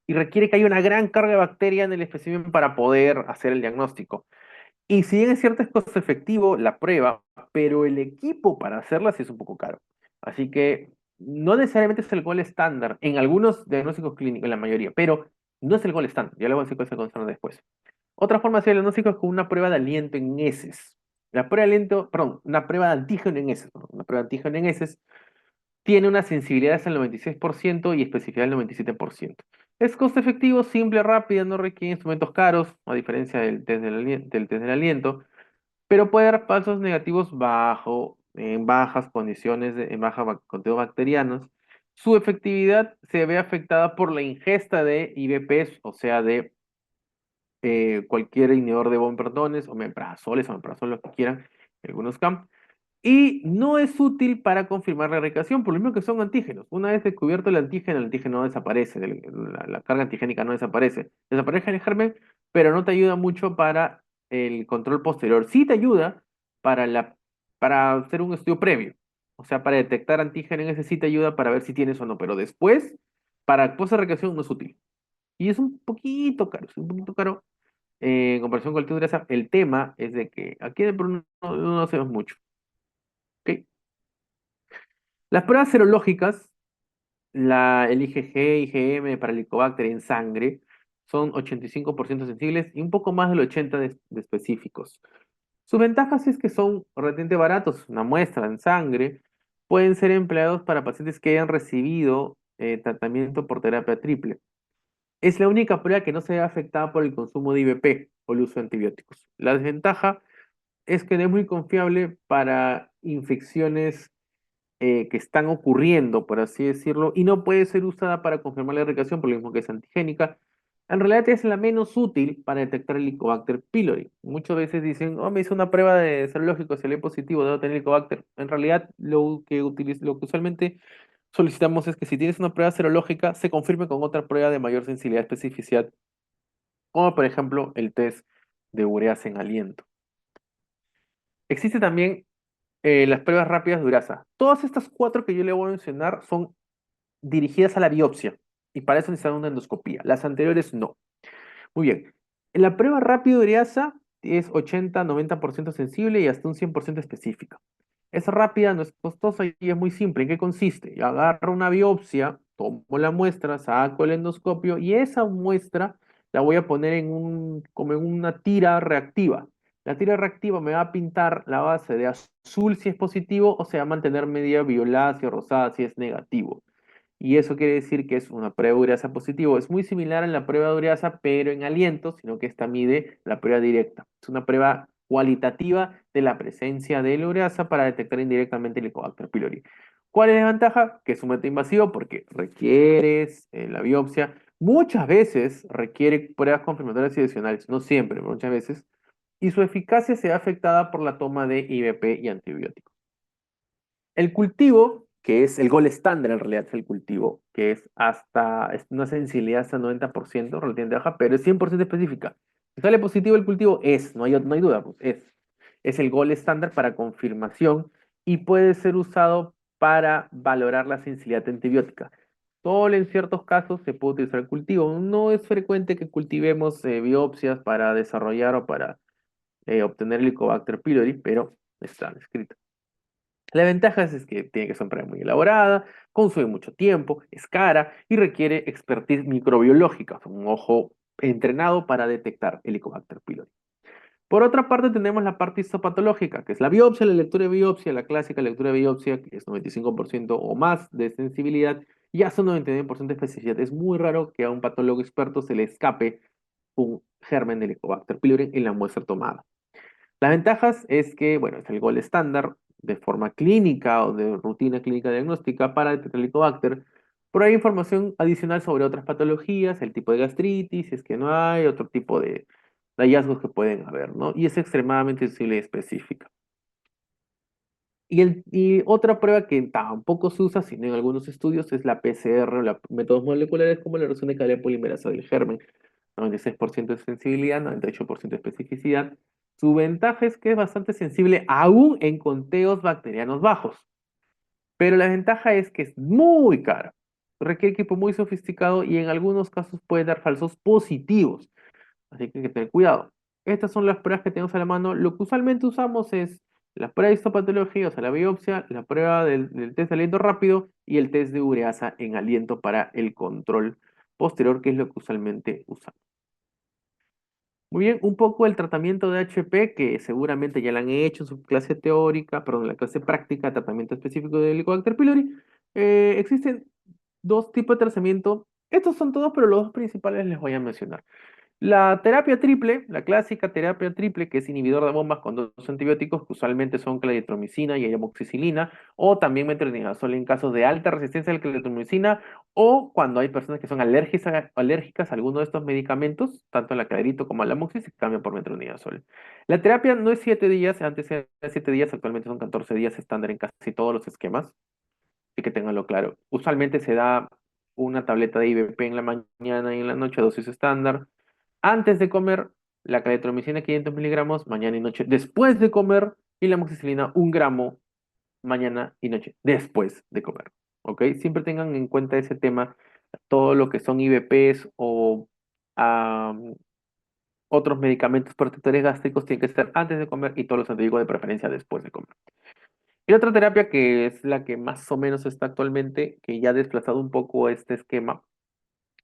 Y requiere que haya una gran carga de bacteria en el espécimen para poder hacer el diagnóstico. Y si bien es cierto, es costo efectivo la prueba, pero el equipo para hacerla sí es un poco caro. Así que no necesariamente es el gol estándar en algunos diagnósticos clínicos, en la mayoría, pero no es el gol estándar. Ya le voy a decir cuál es el gol estándar después. Otra forma de hacer el diagnóstico es con una prueba de aliento en heces. La prueba de aliento, perdón, una prueba de antígeno en heces. Perdón, una prueba de antígeno en heces tiene una sensibilidad hasta el 96% y especificidad del 97%. Es costo efectivo, simple, rápida, no requiere instrumentos caros, a diferencia del test del aliento, pero puede dar falsos negativos en bajas condiciones, en baja contenido bacterianos. Su efectividad se ve afectada por la ingesta de IBPs, o sea, de cualquier inhibidor de bomperdones o meprazoles, lo que quieran, algunos CAM, Y no es útil para confirmar la erradicación, por lo mismo que son antígenos. Una vez descubierto el antígeno no desaparece, la carga antigénica no desaparece. Desaparece el germen, pero no te ayuda mucho para el control posterior. Sí te ayuda para, para hacer un estudio previo. O sea, para detectar antígeno en ese sí te ayuda para ver si tienes o no, pero después, para post-erradicación no es útil. Y es un poquito caro, es un poquito caro en comparación con el test de grasa. El tema es de que aquí en el Perú no hacemos mucho. ¿Ok? Las pruebas serológicas, el IgG, IgM para el Helicobacter en sangre, son 85% sensibles y un poco más del 80% de específicos. Sus ventajas es que son relativamente baratos, una muestra en sangre, pueden ser empleados para pacientes que hayan recibido tratamiento por terapia triple. Es la única prueba que no se ve afectada por el consumo de IVP o el uso de antibióticos. La desventaja es que no es muy confiable para infecciones que están ocurriendo, por así decirlo, y no puede ser usada para confirmar la erradicación, por lo mismo que es antigénica. En realidad es la menos útil para detectar el Helicobacter pylori. Muchas veces dicen, oh, me hice una prueba de serológico, salió positivo, debo tener Helicobacter. En realidad lo que usualmente solicitamos es que si tienes una prueba serológica, se confirme con otra prueba de mayor sensibilidad y especificidad, como por ejemplo el test de ureasa en aliento. Existe también las pruebas rápidas de urasa. Todas estas cuatro que yo le voy a mencionar son dirigidas a la biopsia y para eso necesitan una endoscopía. Las anteriores no. Muy bien. La prueba rápida de ureasa es 80-90% sensible y hasta un 100% específica. Es rápida, no es costosa y es muy simple. ¿En qué consiste? Yo agarro una biopsia, tomo la muestra, saco el endoscopio y esa muestra la voy a poner como en una tira reactiva. La tira reactiva me va a pintar la base de azul si es positivo o se va a mantener media violácea o rosada si es negativo. Y eso quiere decir que es una prueba de ureasa positivo. Es muy similar a la prueba de ureasa, pero en aliento, sino que esta mide la prueba directa. Es una prueba cualitativa de la presencia de la ureasa para detectar indirectamente el Helicobacter pylori. ¿Cuál es la ventaja? Que es un método invasivo porque requieres la biopsia. Muchas veces requiere pruebas confirmatorias y adicionales, no siempre, pero muchas veces. Y su eficacia se ve afectada por la toma de IVP y antibióticos. El cultivo, que es el gol estándar en realidad, es el cultivo, que es una sensibilidad hasta 90%, relativamente baja, pero es 100% específica. Si sale positivo el cultivo, no hay duda, pues es. Es el gol estándar para confirmación y puede ser usado para valorar la sensibilidad antibiótica. Solo en ciertos casos se puede utilizar el cultivo. No es frecuente que cultivemos biopsias para desarrollar o para obtener el Helicobacter pylori, pero está escrito. La ventaja es que tiene que ser una prueba muy elaborada, consume mucho tiempo, es cara y requiere expertise microbiológica, o sea, un ojo entrenado para detectar Helicobacter pylori. Por otra parte, tenemos la parte histopatológica, que es la biopsia, la lectura de biopsia, la clásica lectura de biopsia, que es 95% o más de sensibilidad y hasta un 99% de especificidad. Es muy raro que a un patólogo experto se le escape un germen de Helicobacter pylori en la muestra tomada. Las ventajas es que, bueno, es el gol estándar de forma clínica o de rutina clínica diagnóstica para detectar el Helicobacter, pero hay información adicional sobre otras patologías, el tipo de gastritis, si es que no hay, otro tipo de hallazgos que pueden haber, ¿no? Y es extremadamente sensible y específica. Y otra prueba que tampoco se usa, sino en algunos estudios, es la PCR, los métodos moleculares como la reacción de cadena polimerasa del germen. 96% de sensibilidad, 98% de especificidad. Su ventaja es que es bastante sensible aún en conteos bacterianos bajos, pero la ventaja es que es muy cara. Requiere equipo muy sofisticado y en algunos casos puede dar falsos positivos, así que hay que tener cuidado. Estas son las pruebas que tenemos a la mano. Lo que usualmente usamos es la prueba de histopatología, o sea, la biopsia, la prueba del test de aliento rápido y el test de ureasa en aliento para el control posterior, que es lo que usualmente usamos. Muy bien, un poco el tratamiento de HP, que seguramente ya lo han hecho en su clase teórica, perdón, en la clase práctica, tratamiento específico del Helicobacter pylori. Existen dos tipos de tratamiento. Estos son todos, pero los dos principales les voy a mencionar. La terapia triple, la clásica terapia triple, que es inhibidor de bombas con dos antibióticos, que usualmente son claritromicina y amoxicilina, o también metronidazol en casos de alta resistencia a la claritromicina, o cuando hay personas que son alérgicas a alguno de estos medicamentos, tanto la clarito como la amoxi, se cambian por metronidazol. La terapia no es 7 días, antes era 7 días, actualmente son 14 días estándar en casi todos los esquemas, así que ténganlo claro. Usualmente se da una tableta de IVP en la mañana y en la noche, dosis estándar. Antes de comer, la claritromicina 500 miligramos, mañana y noche después de comer, y la amoxicilina 1 gramo, mañana y noche después de comer. ¿Ok? Siempre tengan en cuenta ese tema, todo lo que son IVPs o am, otros medicamentos protectores gástricos tienen que estar antes de comer y todos los antibióticos de preferencia después de comer. Y otra terapia que es la que más o menos está actualmente, que ya ha desplazado un poco este esquema,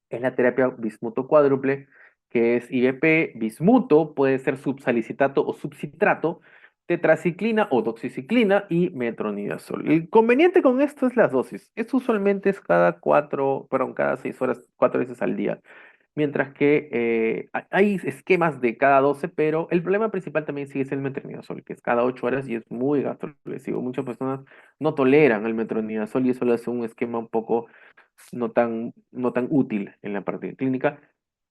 es la terapia bismuto cuádruple, que es IVP, bismuto, puede ser subsalicitato o subcitrato, tetraciclina o doxiciclina y metronidazol. El conveniente con esto es las dosis. Esto usualmente es cada 6 horas, 4 veces al día. Mientras que hay esquemas de cada 12, pero el problema principal también sigue siendo el metronidazol, que es cada 8 horas y es muy gastrolesivo. Muchas personas no toleran el metronidazol y eso le hace un esquema un poco no tan útil en la parte clínica.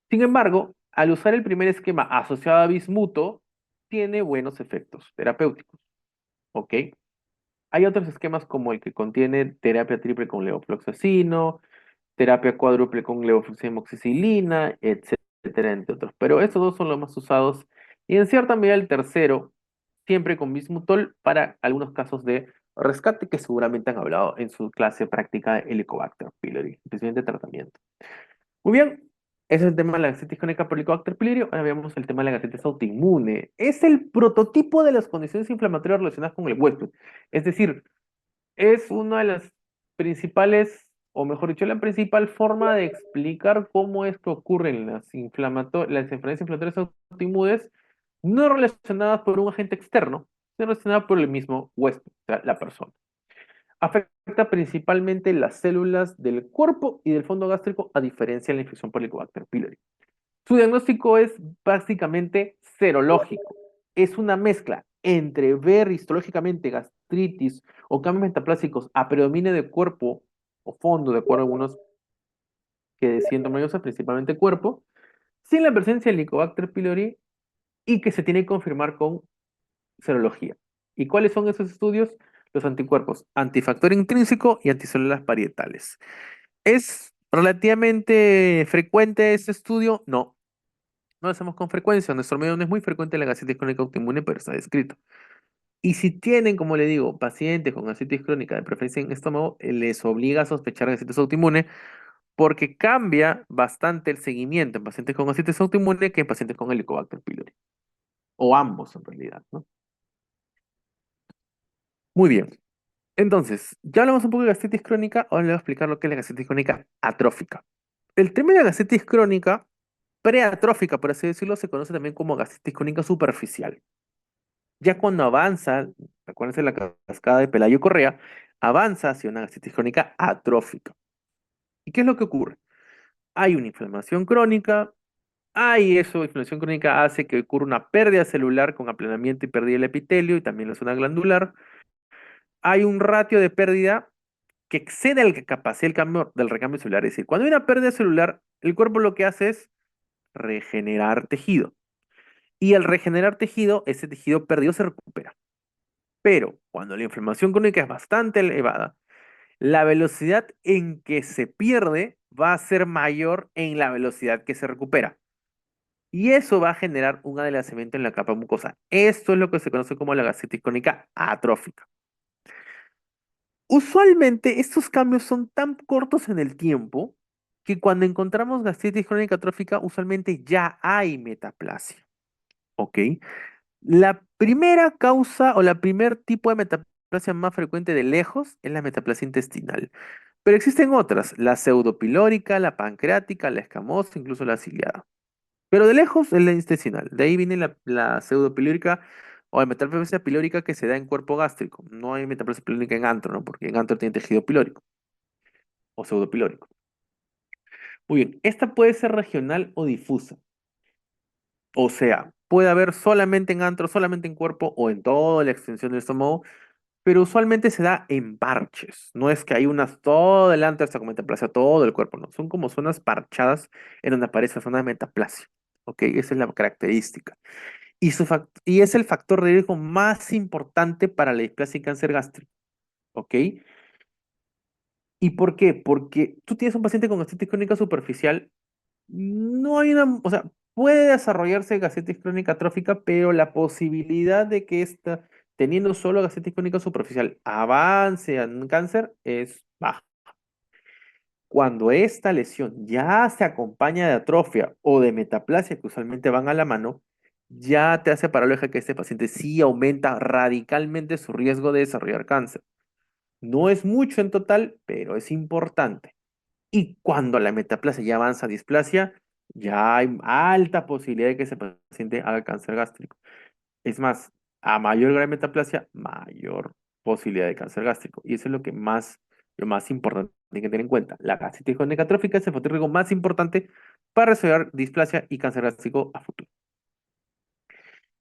Sin embargo, al usar el primer esquema asociado a bismuto, tiene buenos efectos terapéuticos, ¿ok? Hay otros esquemas como el que contiene terapia triple con levofloxacino, terapia cuádruple con levofloxamoxicilina, etcétera, entre otros. Pero estos dos son los más usados y en cierta medida el tercero, siempre con bismutol para algunos casos de rescate que seguramente han hablado en su clase práctica de Helicobacter pylori, especialmente tratamiento. Muy bien, ese es el tema de la gastritis crónica por Helicobacter pylori. Ahora veamos el tema de la gastritis autoinmune. Es el prototipo de las condiciones inflamatorias relacionadas con el huésped. Es decir, es una de las principales, o mejor dicho, la principal forma de explicar cómo es que ocurren las enfermedades inflamatorias autoinmunes no relacionadas por un agente externo, sino relacionadas por el mismo huésped, o sea, la persona. Afecta principalmente las células del cuerpo y del fondo gástrico, a diferencia de la infección por Helicobacter pylori. Su diagnóstico es básicamente serológico. Es una mezcla entre ver histológicamente gastritis o cambios metaplásicos a predominio de cuerpo o fondo, de acuerdo a algunos que decían mayosa, principalmente cuerpo, sin la presencia de Helicobacter pylori y que se tiene que confirmar con serología. ¿Y cuáles son esos estudios? Los anticuerpos, antifactor intrínseco y anticélulas parietales. ¿Es relativamente frecuente este estudio? No, no lo hacemos con frecuencia. En nuestro medio no es muy frecuente la gastritis crónica autoinmune, pero está descrito. Y si tienen, como le digo, pacientes con gastritis crónica de preferencia en estómago, les obliga a sospechar gastritis autoinmune porque cambia bastante el seguimiento en pacientes con gastritis autoinmune que en pacientes con Helicobacter pylori. O ambos, en realidad, ¿no? Muy bien. Entonces, ya hablamos un poco de gastritis crónica, ahora le voy a explicar lo que es la gastritis crónica atrófica. El término de gastritis crónica preatrófica, por así decirlo, se conoce también como gastritis crónica superficial. Ya cuando avanza, acuérdense de la cascada de Pelayo Correa, avanza hacia una gastritis crónica atrófica. ¿Y qué es lo que ocurre? Hay una inflamación crónica, inflamación crónica hace que ocurra una pérdida celular con aplanamiento y pérdida del epitelio y también la zona glandular. Hay un ratio de pérdida que excede la capacidad del recambio celular. Es decir, cuando hay una pérdida celular, el cuerpo lo que hace es regenerar tejido. Y al regenerar tejido, ese tejido perdido se recupera. Pero cuando la inflamación crónica es bastante elevada, la velocidad en que se pierde va a ser mayor en la velocidad que se recupera. Y eso va a generar un adelgazamiento en la capa mucosa. Esto es lo que se conoce como la gastritis crónica atrófica. Usualmente estos cambios son tan cortos en el tiempo que cuando encontramos gastritis crónica atrófica, usualmente ya hay metaplasia. ¿Ok? La primera causa o la primer tipo de metaplasia más frecuente de lejos es la metaplasia intestinal. Pero existen otras, la pseudopilórica, la pancreática, la escamosa, incluso la ciliada. Pero de lejos es la intestinal. De ahí viene la pseudopilórica o la metaplasia pilórica que se da en cuerpo gástrico. No hay metaplasia pilórica en antro, ¿no? Porque en antro tiene tejido pilórico o pseudopilórico. Muy bien, esta puede ser regional o difusa. O sea, puede haber solamente en antro, solamente en cuerpo o en toda la extensión del estómago, pero usualmente se da en parches. No es que hay unas todo el antro hasta como metaplasia, todo el cuerpo, no. Son como zonas parchadas en donde aparece zona de metaplasia. ¿Ok? Esa es la característica. Y es el factor de riesgo más importante para la displasia y cáncer gástrico. ¿Ok? ¿Y por qué? Porque tú tienes un paciente con gastritis crónica superficial, no hay una, o sea, puede desarrollarse gastritis crónica atrófica, pero la posibilidad de que esta, teniendo solo gastritis crónica superficial, avance en cáncer es baja. Cuando esta lesión ya se acompaña de atrofia o de metaplasia, que usualmente van a la mano, ya te hace parálisis que este paciente sí aumenta radicalmente su riesgo de desarrollar cáncer. No es mucho en total, pero es importante. Y cuando la metaplasia ya avanza a displasia, ya hay alta posibilidad de que ese paciente haga cáncer gástrico. Es más, a mayor grado de metaplasia, mayor posibilidad de cáncer gástrico. Y eso es lo más importante que tener en cuenta. La gastritis crónica atrófica es el factor de riesgo más importante para desarrollar displasia y cáncer gástrico a futuro.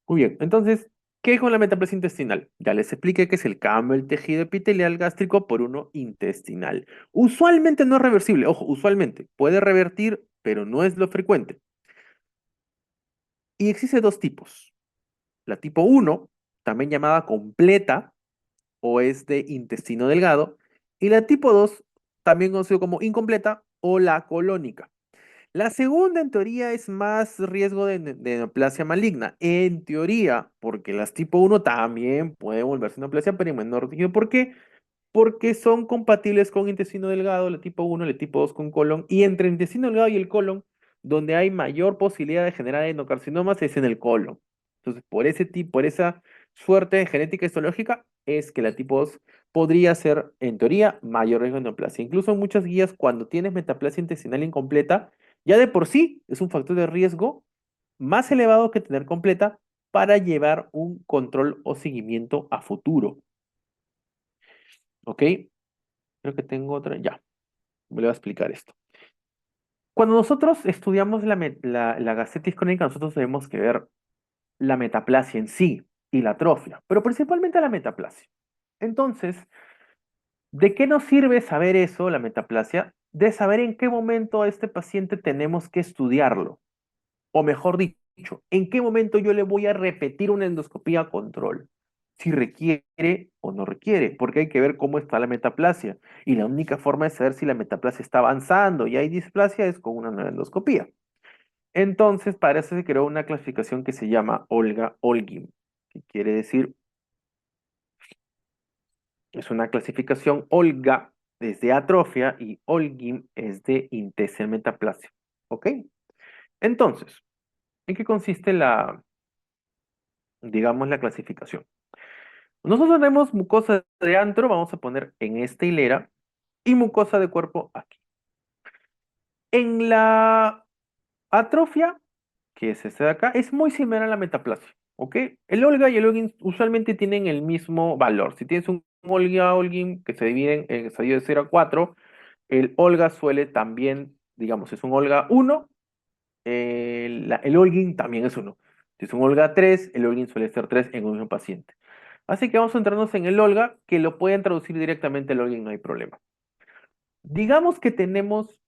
Muy bien, entonces, ¿qué con la metaplasia intestinal? Ya les expliqué que es el cambio del tejido epitelial gástrico por uno intestinal. Usualmente no es reversible, ojo, usualmente puede revertir, pero no es lo frecuente. Y existe dos tipos. La tipo uno, también llamada completa, o es de intestino delgado, y la tipo 2, también conocido como incompleta o la colónica. La segunda, en teoría, es más riesgo de neoplasia maligna. En teoría, porque las tipo uno también pueden volverse neoplasia, pero en menor tejido. ¿Por qué? Porque son compatibles con intestino delgado, la tipo uno, la tipo 2 con colon, y entre el intestino delgado y el colon, donde hay mayor posibilidad de generar endocarcinomas es en el colon. Entonces, por ese tipo, por esa suerte genética histológica, es que la tipo 2 podría ser, en teoría, mayor riesgo de neoplasia. Incluso en muchas guías, cuando tienes metaplasia intestinal incompleta, ya de por sí es un factor de riesgo más elevado que tener completa para llevar un control o seguimiento a futuro. ¿Ok? Creo que tengo otra. Ya, me voy a explicar esto. Cuando nosotros estudiamos la gastritis crónica, nosotros tenemos que ver la metaplasia en sí y la atrofia, pero principalmente la metaplasia. Entonces, ¿de qué nos sirve saber eso, la metaplasia? De saber en qué momento a este paciente tenemos que estudiarlo. O mejor dicho, ¿en qué momento yo le voy a repetir una endoscopía a control? Si requiere o no requiere, porque hay que ver cómo está la metaplasia. Y la única forma de saber si la metaplasia está avanzando y hay displasia es con una nueva endoscopía. Entonces, para eso se creó una clasificación que se llama Olga-Olgin, que quiere decir, es una clasificación Olga es de atrofia y Olgin es de intestinal metaplasia. ¿Ok? Entonces, ¿en qué consiste digamos, la clasificación? Nosotros tenemos mucosa de antro, vamos a poner en esta hilera, y mucosa de cuerpo aquí. En la atrofia, que es esta de acá, es muy similar a la metaplasia, ¿ok? El Olga y el Olgin usualmente tienen el mismo valor. Si tienes un Olga Olgin que se divide en estadio de 0 a 4, el Olga suele también, digamos, es un Olga 1, el Olgin también es 1. Si es un Olga 3, el Olgin suele ser 3 en un mismo paciente. Así que vamos a centrarnos en el Olga, que lo pueden traducir directamente al Olga y no hay problema. Digamos que tenemos,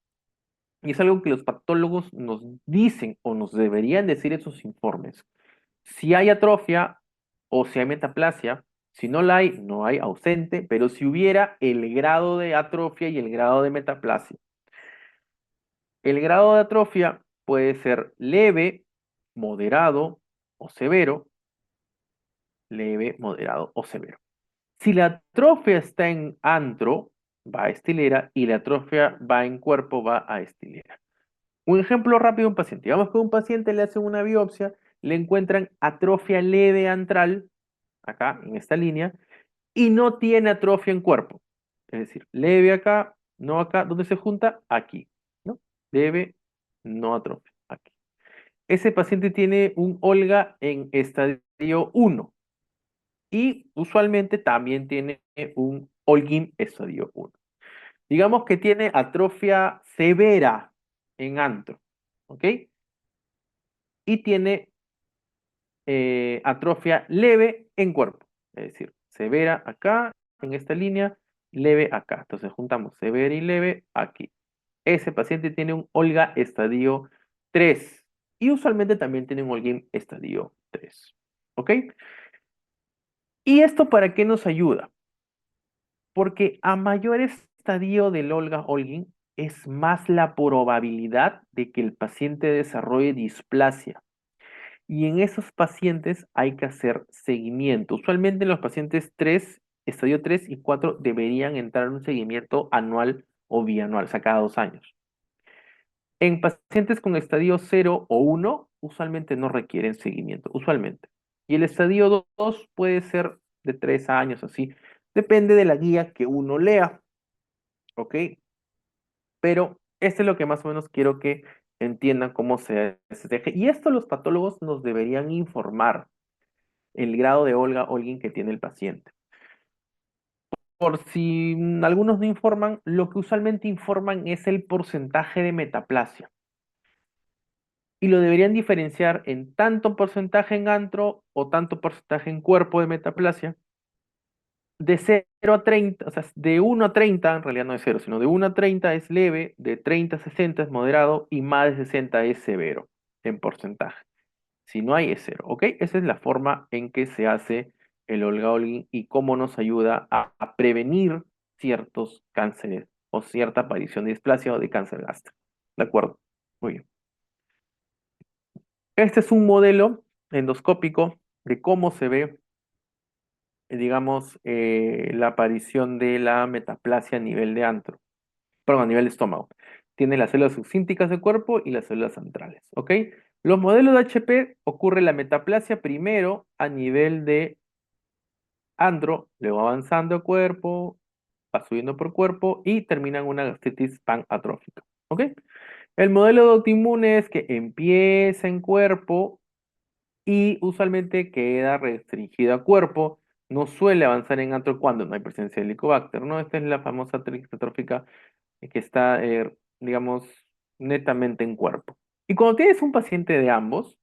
y es algo que los patólogos nos dicen o nos deberían decir en sus informes, si hay atrofia o si hay metaplasia, si no la hay, no hay ausente, pero si hubiera el grado de atrofia y el grado de metaplasia. El grado de atrofia puede ser leve, moderado o severo, leve, moderado o severo. Si la atrofia está en antro, va a esta hilera, y la atrofia va en cuerpo, va a esta hilera. Un ejemplo rápido de un paciente. Digamos que a un paciente le hacen una biopsia, le encuentran atrofia leve antral, acá en esta línea, y no tiene atrofia en cuerpo. Es decir, leve acá, no acá, ¿dónde se junta? Aquí, ¿no? Leve, no atrofia, aquí. Ese paciente tiene un Olga en estadio 1 y usualmente también tiene un Olguín estadio 1. Digamos que tiene atrofia severa en antro, ¿ok? Y tiene atrofia leve en cuerpo. Es decir, severa acá, en esta línea, leve acá. Entonces juntamos severa y leve aquí. Ese paciente tiene un Olga estadio 3 y usualmente también tiene un Olguín estadio 3. ¿Ok? ¿Y esto para qué nos ayuda? Porque a mayor estadio del Olga Olguín es más la probabilidad de que el paciente desarrolle displasia. Y en esos pacientes hay que hacer seguimiento. Usualmente en los pacientes 3, estadio 3 y 4 deberían entrar en un seguimiento anual o bianual, o sea, cada 2 años. En pacientes con estadio 0 o 1, usualmente no requieren seguimiento, usualmente. Y el estadio 2 puede ser de 3 años, así. Depende de la guía que uno lea, ¿ok? Pero esto es lo que más o menos quiero que entiendan cómo se deje. Y esto los patólogos nos deberían informar el grado de Olga Olguín que tiene el paciente. Por si algunos no informan, lo que usualmente informan es el porcentaje de metaplasia. Y lo deberían diferenciar en tanto porcentaje en antro o tanto porcentaje en cuerpo de metaplasia. De 0 a 30, o sea, de 1 a 30, en realidad no es 0, sino de 1 a 30 es leve, de 30 a 60 es moderado y más de 60 es severo en porcentaje. Si no hay, es 0, ¿ok? Esa es la forma en que se hace el Olga Olguín y cómo nos ayuda a prevenir ciertos cánceres o cierta aparición de displasia o de cáncer gástrico. ¿De acuerdo? Muy bien. Este es un modelo endoscópico de cómo se ve, digamos, la aparición de la metaplasia a nivel de antro, perdón, a nivel de estómago. Tiene las células succínticas del cuerpo y las células centrales, ¿ok? Los modelos de HP ocurre la metaplasia primero a nivel de andro, luego avanzando el cuerpo, va subiendo por cuerpo y termina en una gastritis panatrófica, ¿ok? El modelo de autoinmune es que empieza en cuerpo y usualmente queda restringido a cuerpo, no suele avanzar en antro cuando no hay presencia de Helicobacter, ¿no? Esta es la famosa artritis atrófica que está, digamos, netamente en cuerpo. Y cuando tienes un paciente de ambos,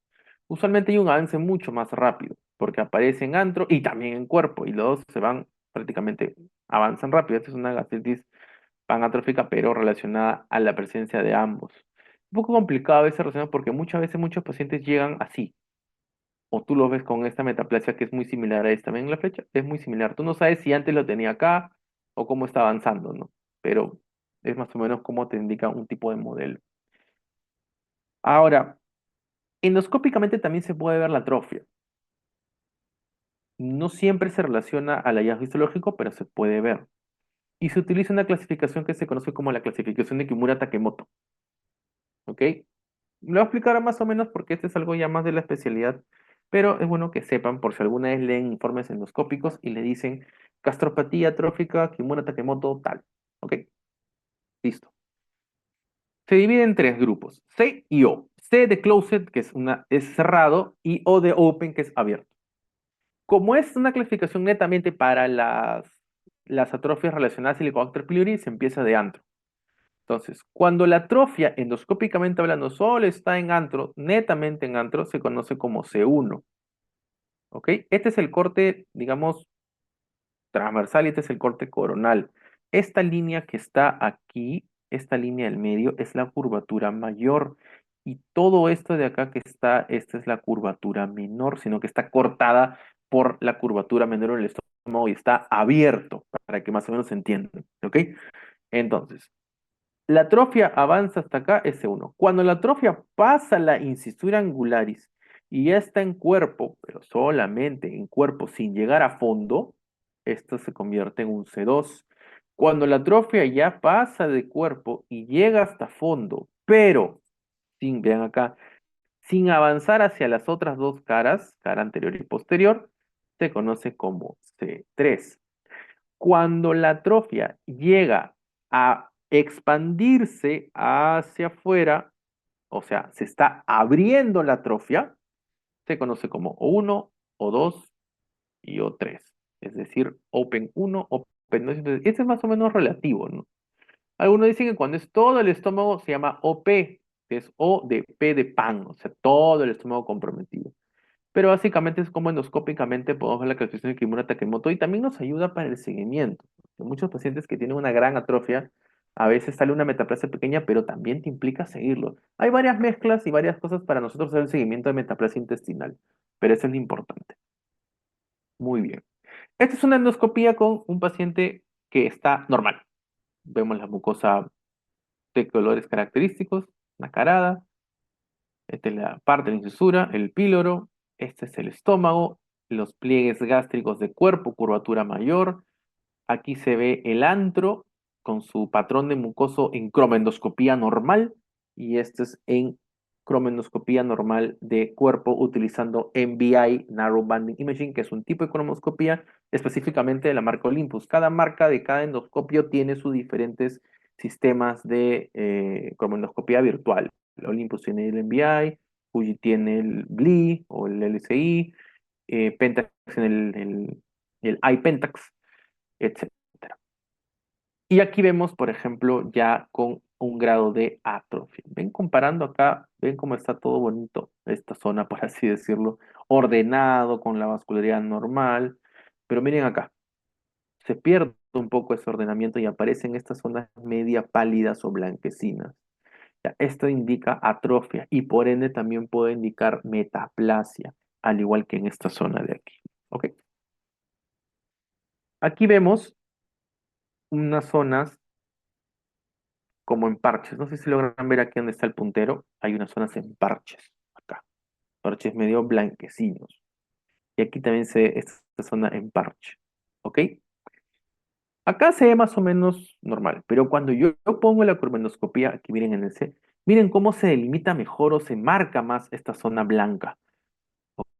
usualmente hay un avance mucho más rápido, porque aparece en antro y también en cuerpo, y los dos se van prácticamente, avanzan rápido. Esta es una gastritis panatrófica, pero relacionada a la presencia de ambos. Un poco complicado a veces relacionado porque muchas veces muchos pacientes llegan así, o tú lo ves con esta metaplasia que es muy similar a esta. ¿Ven la flecha? Es muy similar. Tú no sabes si antes lo tenía acá o cómo está avanzando, ¿no? Pero es más o menos como te indica un tipo de modelo. Ahora, endoscópicamente también se puede ver la atrofia. No siempre se relaciona al hallazgo histológico, pero se puede ver. Y se utiliza una clasificación que se conoce como la clasificación de Kimura-Takemoto. ¿Ok? Lo voy a explicar más o menos porque este es algo ya más de la especialidad, pero es bueno que sepan por si alguna vez leen informes endoscópicos y le dicen gastropatía atrófica, Kimura Takemoto, tal. ¿Ok? Listo. Se divide en tres grupos, C y O. C de closet, que es cerrado, y O de open, que es abierto. Como es una clasificación netamente para las atrofias relacionadas al Helicobacter pylori, se empieza de antro. Entonces, cuando la atrofia, endoscópicamente hablando, solo está en antro, netamente en antro, se conoce como C1. ¿Ok? Este es el corte, digamos, transversal y este es el corte coronal. Esta línea que está aquí, esta línea del medio, es la curvatura mayor. Y todo esto de acá que está, esta es la curvatura menor, sino que está cortada por la curvatura menor en el estómago y está abierto, para que más o menos se entiendan. ¿Ok? Entonces, la atrofia avanza hasta acá, S1. Cuando la atrofia pasa la incisura angularis y ya está en cuerpo, pero solamente en cuerpo sin llegar a fondo, esto se convierte en un C2. Cuando la atrofia ya pasa de cuerpo y llega hasta fondo, pero sin, vean acá, sin avanzar hacia las otras dos caras, cara anterior y posterior, se conoce como C3. Cuando la atrofia llega a expandirse hacia afuera, o sea, se está abriendo la atrofia, se conoce como O1, O2 y O3. Es decir, Open 1, Open 2. Entonces, este es más o menos relativo, ¿no? Algunos dicen que cuando es todo el estómago se llama OP, que es O de P de pan, o sea, todo el estómago comprometido. pero básicamente es como endoscópicamente podemos ver la clasificación de Kimura Takemoto y también nos ayuda para el seguimiento. En muchos pacientes que tienen una gran atrofia, a veces sale una metaplasia pequeña, pero también te implica seguirlo. Hay varias mezclas y varias cosas para nosotros hacer el seguimiento de metaplasia intestinal, pero eso es lo importante. Muy bien. Esta es una endoscopía con un paciente que está normal. Vemos la mucosa de colores característicos, nacarada. Esta es la parte de la incisura, el píloro. Este es el estómago, los pliegues gástricos de cuerpo, curvatura mayor. Aquí se ve el antro con su patrón de mucoso en cromoendoscopía normal y este es en cromoendoscopía normal de cuerpo utilizando NBI, Narrow Banding Imaging, que es un tipo de cromoendoscopía específicamente de la marca Olympus. Cada marca de cada endoscopio tiene sus diferentes sistemas de cromoendoscopía virtual. El Olympus tiene el NBI, Fuji tiene el BLI o el LCI, Pentax tiene el iPentax, etcétera. Y aquí vemos, por ejemplo, ya con un grado de atrofia. Ven comparando acá, ven cómo está todo bonito, esta zona, por así decirlo, ordenado con la vascularidad normal. Pero miren acá, se pierde un poco ese ordenamiento y aparecen estas zonas media pálidas o blanquecinas. Ya, esto indica atrofia y por ende también puede indicar metaplasia, al igual que en esta zona de aquí. ¿Ok? Aquí vemos unas zonas como en parches. No sé si logran ver aquí donde está el puntero. Hay unas zonas en parches, acá. Parches medio blanquecinos. Y aquí también se ve esta zona en parche. ¿Ok? Acá se ve más o menos normal, pero cuando yo pongo la cromanoscopía, aquí miren en el C, miren cómo se delimita mejor o se marca más esta zona blanca.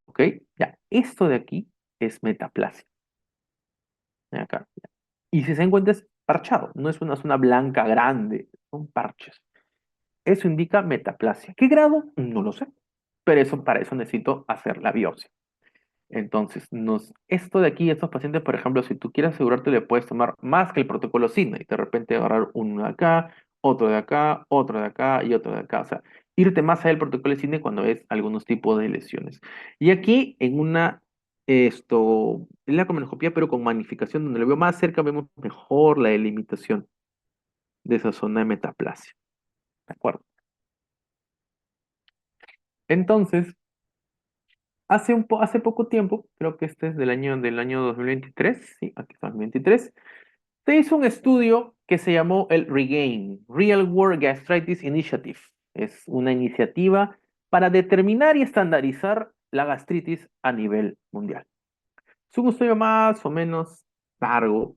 ¿Ok? Ya, esto de aquí es metaplasia. Acá. Y si se encuentra es parchado, no es una zona blanca grande, son parches. Eso indica metaplasia. ¿Qué grado? No lo sé. Pero eso, para eso necesito hacer la biopsia. Entonces, esto de aquí, estos pacientes, por ejemplo, si tú quieres asegurarte, le puedes tomar más que el protocolo Sidney. De repente agarrar uno de acá, otro de acá, otro de acá y otro de acá. O sea, irte más allá del protocolo Sidney cuando ves algunos tipos de lesiones. Y aquí en la cromanoscopía, pero con magnificación, donde lo veo más cerca, vemos mejor la delimitación de esa zona de metaplasia. ¿De acuerdo? Entonces, hace poco tiempo, creo que este es del año 2023, sí, aquí está 2023, se hizo un estudio que se llamó el REGAIN, Real World Gastritis Initiative. Es una iniciativa para determinar y estandarizar la gastritis a nivel mundial. Es un estudio más o menos largo,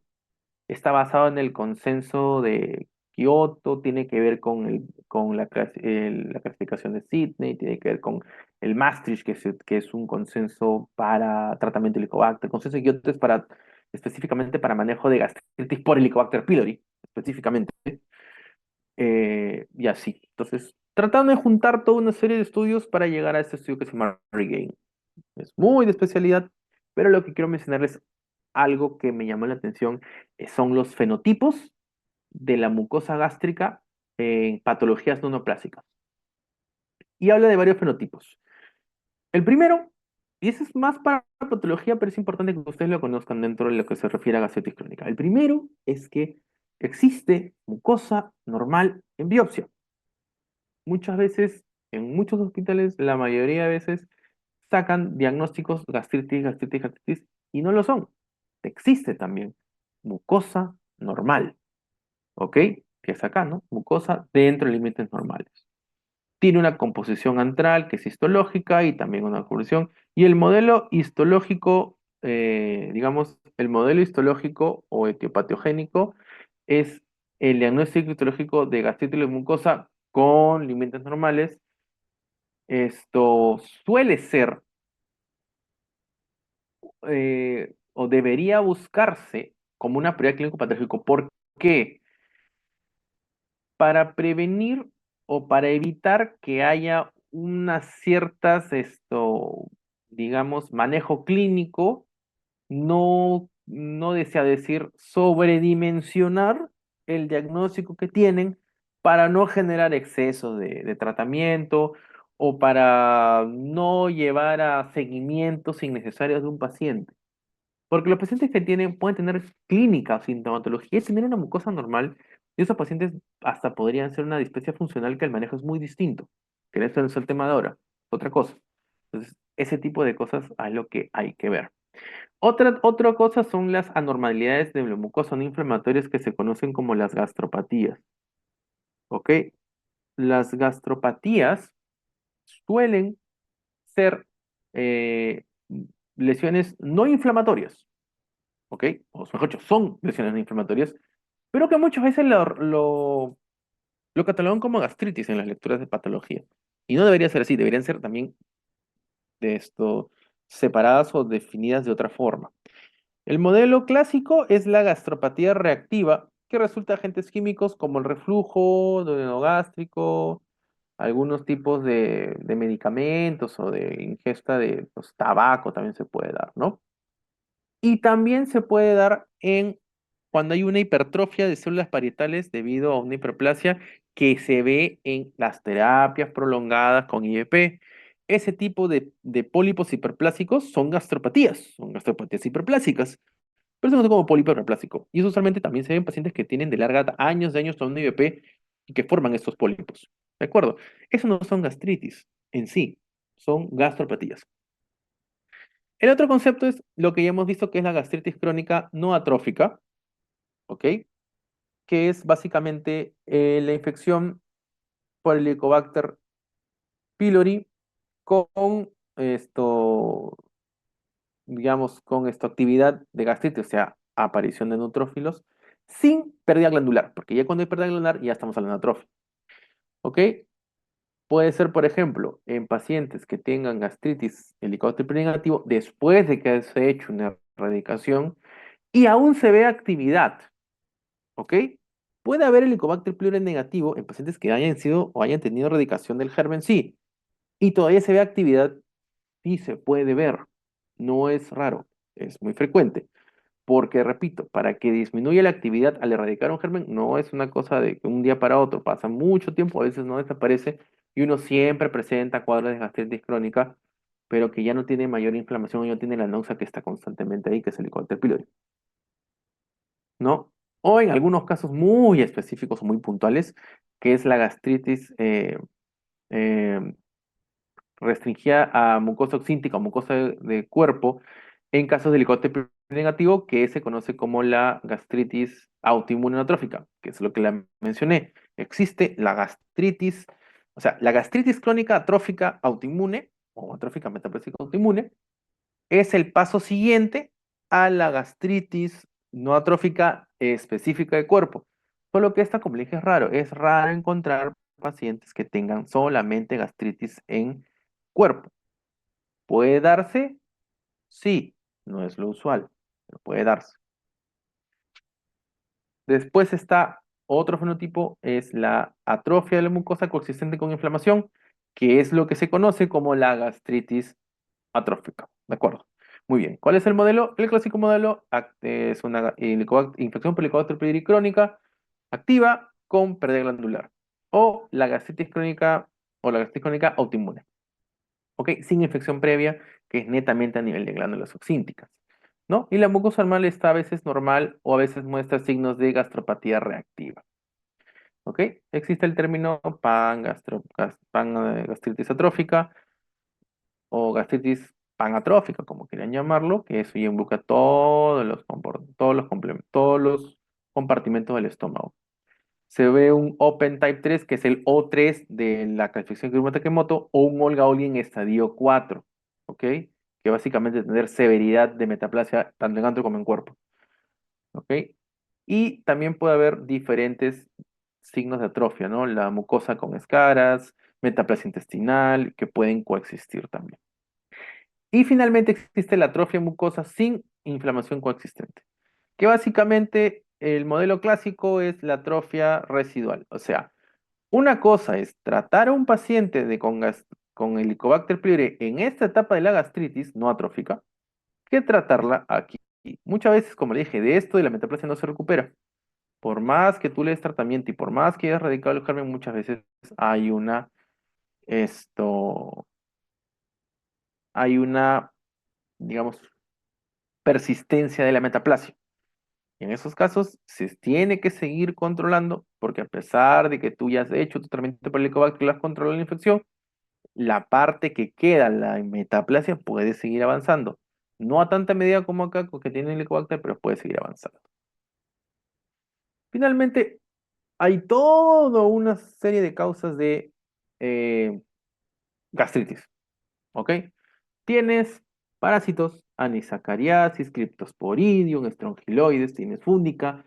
está basado en el consenso de Kioto, tiene que ver con la clasificación de Sydney, tiene que ver con el Maastricht, que es un consenso para tratamiento de Helicobacter. El consenso de Kioto es específicamente para manejo de gastritis por Helicobacter pylori, específicamente. Y así. Entonces, tratando de juntar toda una serie de estudios para llegar a este estudio que se llama Regain. Es muy de especialidad, pero lo que quiero mencionarles, algo que me llamó la atención, son los fenotipos de la mucosa gástrica en patologías no neoplásicas. Y habla de varios fenotipos. El primero, y ese es más para patología, pero es importante que ustedes lo conozcan dentro de lo que se refiere a gastritis crónica. El primero es que existe mucosa normal en biopsia. Muchas veces, en muchos hospitales, la mayoría de veces, sacan diagnósticos gastritis, gastritis, gastritis, y no lo son. Existe también mucosa normal, ¿ok? Que es acá, ¿no? Mucosa dentro de límites normales. Tiene una composición antral que es histológica y también una composición. Y el modelo histológico, digamos, el modelo histológico o etiopatogénico es el diagnóstico histológico de gastritis de mucosa con límites normales. Esto suele ser o debería buscarse como una prioridad clínico patológico. ¿Por qué? Para prevenir o para evitar que haya unas ciertas, digamos, manejo clínico, no desea decir sobredimensionar el diagnóstico que tienen para no generar exceso de tratamiento o para no llevar a seguimientos innecesarios de un paciente. Porque los pacientes que tienen, pueden tener clínica o sintomatología y tener una mucosa normal, y esos pacientes hasta podrían ser una displasia funcional que el manejo es muy distinto, que eso no es el tema de ahora, otra cosa. Entonces, ese tipo de cosas es lo que hay que ver. Otra cosa son las anormalidades de la mucosa no inflamatorias que se conocen como las gastropatías, ¿ok? Las gastropatías suelen ser eh, lesiones no inflamatorias, ¿ok? O mejor dicho, son lesiones no inflamatorias, pero que muchas veces lo catalogan como gastritis en las lecturas de patología. Y no debería ser así, deberían ser también de esto separadas o definidas de otra forma. El modelo clásico es la gastropatía reactiva, que resulta de agentes químicos como el reflujo, duodeno gástrico, algunos tipos de medicamentos o de ingesta de pues, tabaco también se puede dar, ¿no? Y también se puede dar en cuando hay una hipertrofia de células parietales debido a una hiperplasia que se ve en las terapias prolongadas con IEP. Ese tipo de pólipos hiperplásicos son gastropatías hiperplásicas, pero se conoce como pólipo hiperplásico. Y eso usualmente también se ve en pacientes que tienen de larga años de años tomando IEP y que forman estos pólipos. ¿De acuerdo? Eso no son gastritis en sí, son gastropatías. El otro concepto es lo que ya hemos visto que es la gastritis crónica no atrófica, ¿ok? Que es básicamente la infección por el Helicobacter pylori con esto, digamos, con esta actividad de gastritis, o sea, aparición de neutrófilos, sin pérdida glandular, porque ya cuando hay pérdida glandular ya estamos hablando de atrofia, ¿ok? Puede ser, por ejemplo, en pacientes que tengan gastritis Helicobacter pylori negativo, después de que se ha hecho una erradicación y aún se ve actividad, ¿ok? Puede haber Helicobacter pylori negativo en pacientes que hayan sido o hayan tenido erradicación del germen, sí, y todavía se ve actividad, sí se puede ver, no es raro, es muy frecuente, porque repito, para que disminuya la actividad al erradicar un germen, no es una cosa de que un día para otro, pasa mucho tiempo, a veces no desaparece, y uno siempre presenta cuadros de gastritis crónica, pero que ya no tiene mayor inflamación y no tiene la náusea que está constantemente ahí, que es el Helicobacter pylori. ¿No? O en algunos casos muy específicos o muy puntuales, que es la gastritis eh, restringida a mucosa oxíntica o mucosa de cuerpo, en casos de Helicobacter negativo, que se conoce como la gastritis autoinmune atrófica, que es lo que la mencioné. Existe la gastritis, o sea, la gastritis crónica atrófica autoinmune o atrófica metaplásica autoinmune, es el paso siguiente a la gastritis no atrófica específica de cuerpo. Solo que esta, como le dije, es raro encontrar pacientes que tengan solamente gastritis en cuerpo. ¿Puede darse? Sí, no es lo usual, pero puede darse. Después está otro fenotipo, es la atrofia de la mucosa coexistente con inflamación, que es lo que se conoce como la gastritis atrófica. ¿De acuerdo? Muy bien. ¿Cuál es el modelo? El clásico modelo es una infección por Helicobacter pylori crónica activa con pérdida glandular. O la gastritis crónica o la gastritis crónica autoinmune. ¿Ok? Sin infección previa, que es netamente a nivel de glándulas oxínticas. ¿No? Y la mucosa normal está a veces normal o a veces muestra signos de gastropatía reactiva. ¿Ok? Existe el término gastritis atrófica o gastritis panatrófica, como quieran llamarlo, que eso ya involucra todos los compartimentos del estómago. Se ve un Open Type 3, que es el O3 de la clasificación de Takimoto, o un Olga Olin en estadio 4, ¿ok? Que básicamente es tener severidad de metaplasia tanto en antro como en cuerpo, ¿ok? Y también puede haber diferentes signos de atrofia, ¿no? La mucosa con escaras, metaplasia intestinal, que pueden coexistir también. Y finalmente existe la atrofia mucosa sin inflamación coexistente, que básicamente el modelo clásico es la atrofia residual. O sea, una cosa es tratar a un paciente con Helicobacter pylori en esta etapa de la gastritis no atrófica, que tratarla aquí. Muchas veces, como le dije, de esto de la metaplasia no se recupera. Por más que tú le des tratamiento y por más que hayas erradicado el germen, muchas veces hay una esto, hay una, digamos, persistencia de la metaplasia. Y en esos casos se tiene que seguir controlando, porque a pesar de que tú ya has hecho tu tratamiento para el Helicobacter y lo has controlado la infección, la parte que queda, la metaplasia, puede seguir avanzando. No a tanta medida como acá, que tiene el Helicobacter, pero puede seguir avanzando. Finalmente, hay toda una serie de causas de eh, gastritis, ¿ok? Tienes parásitos, anisacariasis, cryptosporidium, estrongiloides, tienes fúndica,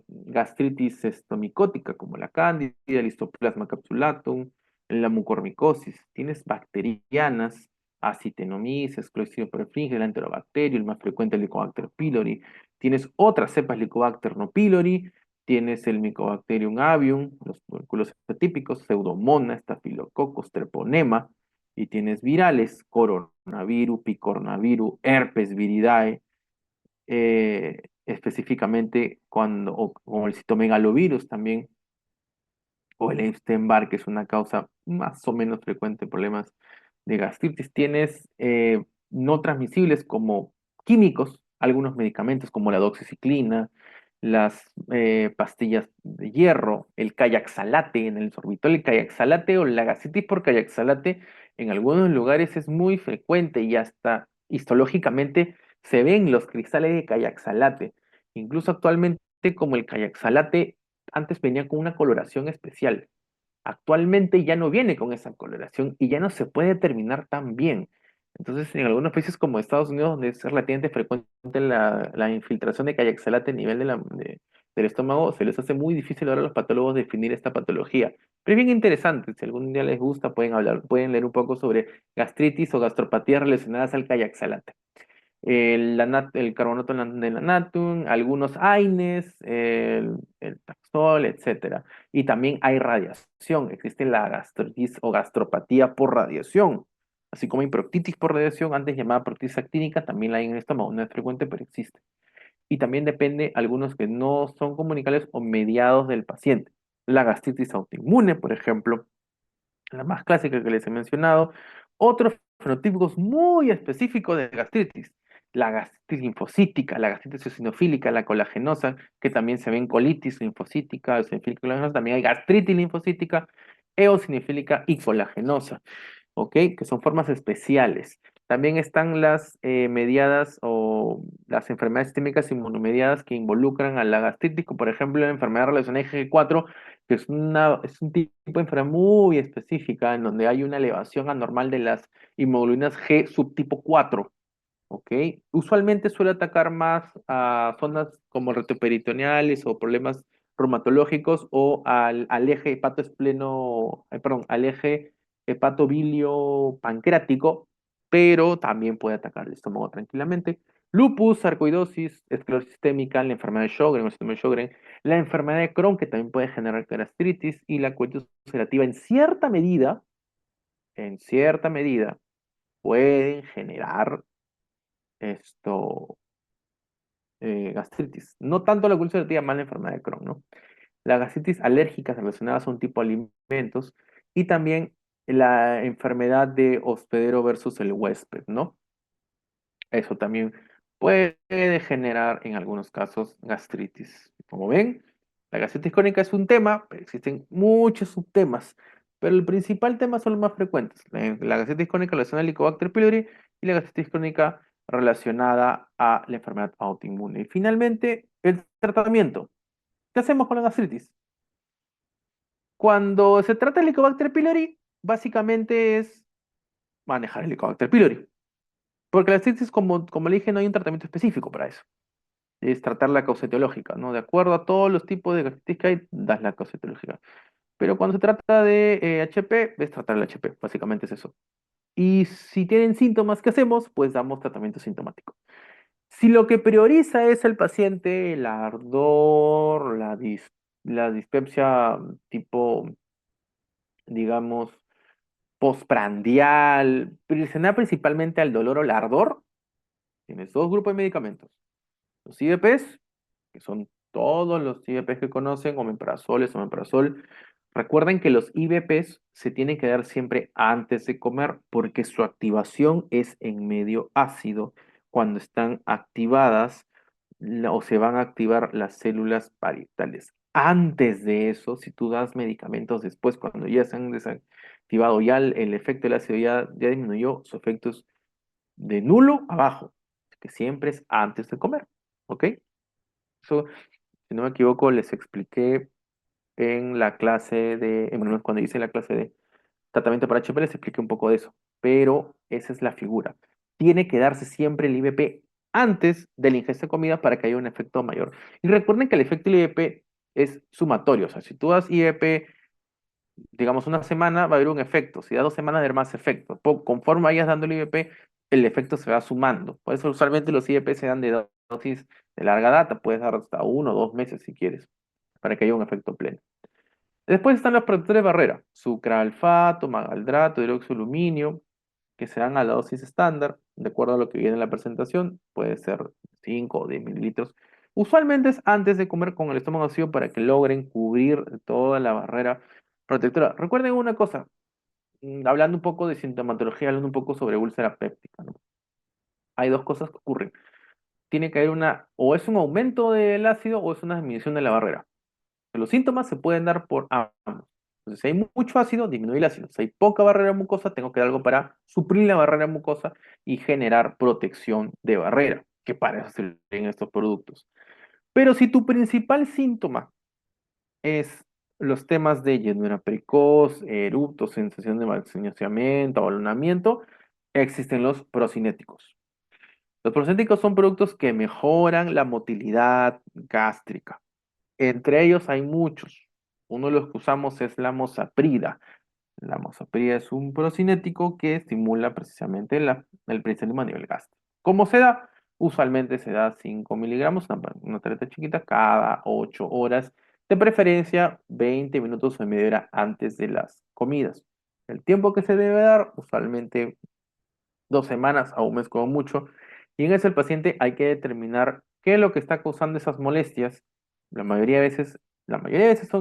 gastritis estomicótica como la cándida, el histoplasma capsulatum, la mucormicosis, tienes bacterianas, acetinomyces, Clostridium perfringens, el enterobacterio, el más frecuente el Helicobacter pylori, tienes otras cepas Helicobacter no pylori, tienes el Mycobacterium avium, los tubérculos atípicos, Pseudomonas, Staphylococcus, Treponema, y tienes virales, coronavirus, picornavirus, herpes viridae, específicamente o el citomegalovirus también, o el Epstein-Barr, que es una causa más o menos frecuente de problemas de gastritis. Tienes no transmisibles como químicos, algunos medicamentos como la doxiciclina, las pastillas de hierro, el cayaxalate en el sorbitol, el cayaxalate o la gastritis por cayaxalate en algunos lugares es muy frecuente y hasta histológicamente se ven los cristales de cayaxalate. Incluso actualmente como el cayaxalate antes venía con una coloración especial. Actualmente ya no viene con esa coloración y ya no se puede determinar tan bien. Entonces, en algunos países como Estados Unidos, donde es relativamente frecuente la infiltración de cayaxalate a nivel del estómago, se les hace muy difícil ahora a los patólogos definir esta patología. Pero es bien interesante, si algún día les gusta, pueden leer un poco sobre gastritis o gastropatías relacionadas al cayaxalate el carbonato de la natrium, algunos AINES, el Taxol, etcétera. Y también hay radiación, existe la gastritis o gastropatía por radiación, así como hay proctitis por radiación, antes llamada proctitis actínica, también la hay en el estómago, no es frecuente, pero existe. Y también depende algunos que no son comunicables o mediados del paciente. La gastritis autoinmune, por ejemplo, la más clásica que les he mencionado. Otros fenotipos muy específicos de gastritis. La gastritis linfocítica, la gastritis eosinofílica, la colagenosa, que también se ve en colitis linfocítica, eosinofílica, colagenosa. También hay gastritis linfocítica, eosinofílica y colagenosa. ¿Ok? Que son formas especiales. También están las mediadas o las enfermedades sistémicas inmunomediadas que involucran a la gastritis, como por ejemplo la enfermedad relacionada G4, que es un tipo de enfermedad muy específica en donde hay una elevación anormal de las inmunoglobulinas G subtipo 4. ¿Ok? Usualmente suele atacar más a zonas como retroperitoneales o problemas reumatológicos o al eje hepatoespleno, perdón, al eje hepatobilio pancreático, pero también puede atacar el estómago tranquilamente. Lupus, sarcoidosis, esclerosis sistémica, la enfermedad de Sjögren o síndrome de Sjögren, la enfermedad de Crohn, que también puede generar gastritis, y la colitis ulcerativa en cierta medida, pueden generar esto, gastritis. No tanto la úlcera ulcerativa, más la enfermedad de Crohn, ¿no? La gastritis alérgica relacionadas a un tipo de alimentos y también la enfermedad de hospedero versus el huésped, ¿no? Eso también puede generar en algunos casos gastritis. Como ven, la gastritis crónica es un tema, pero existen muchos subtemas, pero el principal tema son los más frecuentes. La gastritis crónica relacionada al Helicobacter pylori y la gastritis crónica relacionada a la enfermedad autoinmune. Y finalmente, el tratamiento. ¿Qué hacemos con la gastritis? Cuando se trata del Helicobacter pylori, básicamente es manejar el Helicobacter pylori. Porque la gastritis, como le dije, no hay un tratamiento específico para eso. Es tratar la causa etiológica, ¿no? De acuerdo a todos los tipos de gastritis que hay, das la causa etiológica. Pero cuando se trata de HP, es tratar el HP, básicamente es eso. Y si tienen síntomas, ¿qué hacemos? Pues damos tratamiento sintomático. Si lo que prioriza es el paciente, el ardor, la dispepsia tipo, digamos, postprandial, priorizar principalmente al dolor o el ardor, tienes dos grupos de medicamentos. Los IVPs, que son todos los IVPs que conocen, omeprazol, esomeprazol, Recuerden que los IBPs se tienen que dar siempre antes de comer porque su activación es en medio ácido cuando están activadas o se van a activar las células parietales. Antes de eso, si tú das medicamentos después, cuando ya se han desactivado, ya el efecto del ácido ya disminuyó, su efecto es de nulo abajo, que siempre es antes de comer, ¿ok? Eso, si no me equivoco, les expliqué en la clase bueno, cuando hice la clase de tratamiento para HP, les expliqué un poco de eso, pero esa es la figura. Tiene que darse siempre el IBP antes de la ingesta de comida para que haya un efecto mayor. Y recuerden que el efecto del IBP es sumatorio, o sea, si tú das IBP, digamos, una semana, va a haber un efecto, si das 2 semanas, va a haber más efecto. Conforme vayas dando el IBP, el efecto se va sumando. Por eso usualmente los IBP se dan de dosis de larga data, puedes dar hasta 1 o 2 meses si quieres, para que haya un efecto pleno. Después están los protectores de barrera, sucralfato, magaldrato, hidróxido de aluminio, que se dan a la dosis estándar, de acuerdo a lo que viene en la presentación, puede ser 5 o 10 mililitros. Usualmente es antes de comer con el estómago vacío para que logren cubrir toda la barrera protectora. Recuerden una cosa, hablando un poco de sintomatología, hablando un poco sobre úlcera péptica, ¿no? Hay dos cosas que ocurren. Tiene que haber o es un aumento del ácido o es una disminución de la barrera. Los síntomas se pueden dar por ambos. Entonces, si hay mucho ácido, disminuye el ácido. Si hay poca barrera mucosa, tengo que dar algo para suplir la barrera mucosa y generar protección de barrera, que para eso sirven estos productos. Pero si tu principal síntoma es los temas de llenura precoz, eructo, sensación de vaciamiento, abalonamiento, existen los procinéticos. Los procinéticos son productos que mejoran la motilidad gástrica. Entre ellos hay muchos. Uno de los que usamos es la mosaprida. La mosaprida es un procinético que estimula precisamente el principio a nivel gástrico. ¿Cómo se da? Usualmente se da 5 miligramos, una tableta chiquita, cada 8 horas, de preferencia 20 minutos o media hora antes de las comidas. El tiempo que se debe dar, usualmente 2 semanas a un mes como mucho. Y en ese el paciente hay que determinar qué es lo que está causando esas molestias. La mayoría de veces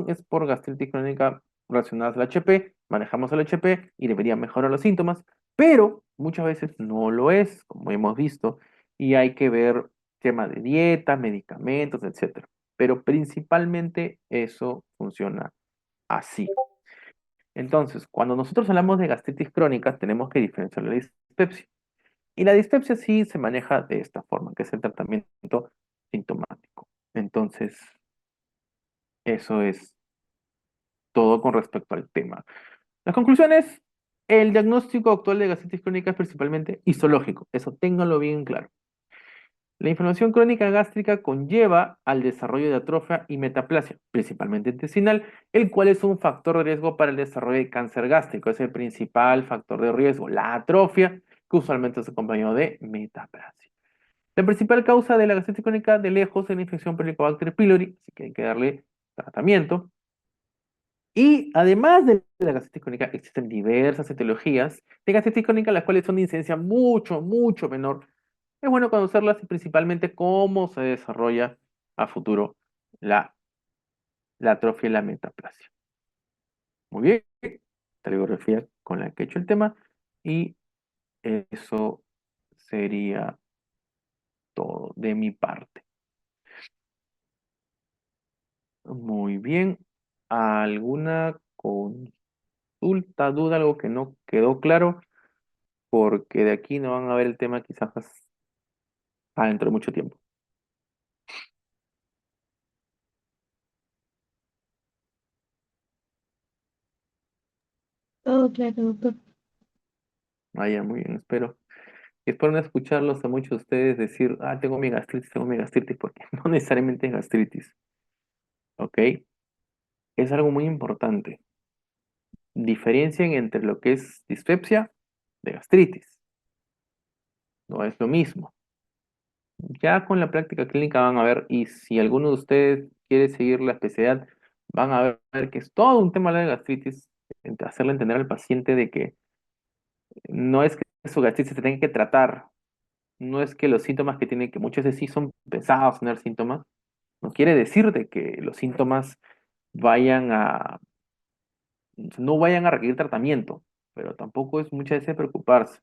es por gastritis crónica relacionada al HP. Manejamos el HP y debería mejorar los síntomas, pero muchas veces no lo es, como hemos visto, y hay que ver tema de dieta, medicamentos, etcétera. Pero principalmente eso funciona así. Entonces, cuando nosotros hablamos de gastritis crónica, tenemos que diferenciar la dispepsia. Y la dispepsia sí se maneja de esta forma, que es el tratamiento sintomático. Entonces, eso es todo con respecto al tema. Las conclusiones, el diagnóstico actual de gastritis crónica es principalmente histológico, eso ténganlo bien claro. La inflamación crónica gástrica conlleva al desarrollo de atrofia y metaplasia, principalmente intestinal, el cual es un factor de riesgo para el desarrollo de cáncer gástrico. Es el principal factor de riesgo, la atrofia, que usualmente es acompañado de metaplasia. La principal causa de la gastritis crónica de lejos es la infección por Helicobacter pylori, así que hay que darle tratamiento. Y además de la gastritis crónica, existen diversas etiologías de gastritis crónica, las cuales son de incidencia mucho, mucho menor. Es bueno conocerlas y principalmente cómo se desarrolla a futuro la, la atrofia y la metaplasia. Muy bien, telegrafía con la que he hecho el tema y eso sería todo de mi parte. Muy bien. ¿Alguna consulta, duda, algo que no quedó claro? Porque de aquí no van a ver el tema quizás hasta dentro de mucho tiempo. Todo claro, doctor. Vaya, muy bien, espero. Y espero no escucharlos a muchos de ustedes decir, tengo mi gastritis, porque no necesariamente es gastritis, ¿ok? Es algo muy importante. Diferencien entre lo que es dispepsia de gastritis. No es lo mismo. Ya con la práctica clínica van a ver, y si alguno de ustedes quiere seguir la especialidad, van a ver que es todo un tema la de gastritis, hacerle entender al paciente de que no es que su gastritis se tenga que tratar, no es que los síntomas que tiene, que muchas veces sí son pesados tener síntomas, no quiere decir de que los síntomas vayan no vayan a requerir tratamiento, pero tampoco es muchas veces preocuparse.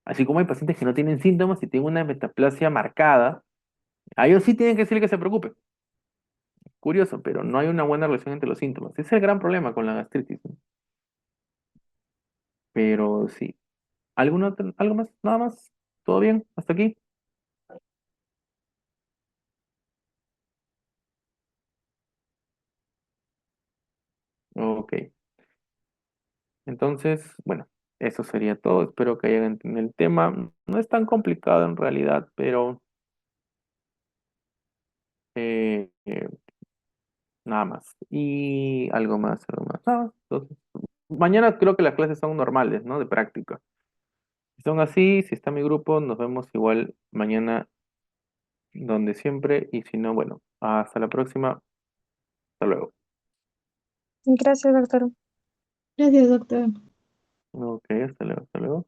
Así como hay pacientes que no tienen síntomas y tienen una metaplasia marcada, a ellos sí tienen que decir que se preocupen. Curioso, pero no hay una buena relación entre los síntomas. Ese es el gran problema con la gastritis, ¿no? Pero sí. ¿Algo más? ¿Nada más? ¿Todo bien? ¿Hasta aquí? Ok. Entonces, bueno, eso sería todo. Espero que hayan entendido el tema. No es tan complicado en realidad, pero eh, nada más. Y algo más, algo más. Nada más. Entonces, mañana creo que las clases son normales, ¿no? De práctica. Si son así, si está mi grupo, nos vemos igual mañana donde siempre. Y si no, bueno, hasta la próxima. Hasta luego. Gracias, doctor. Gracias, doctor. Ok, hasta luego, hasta luego.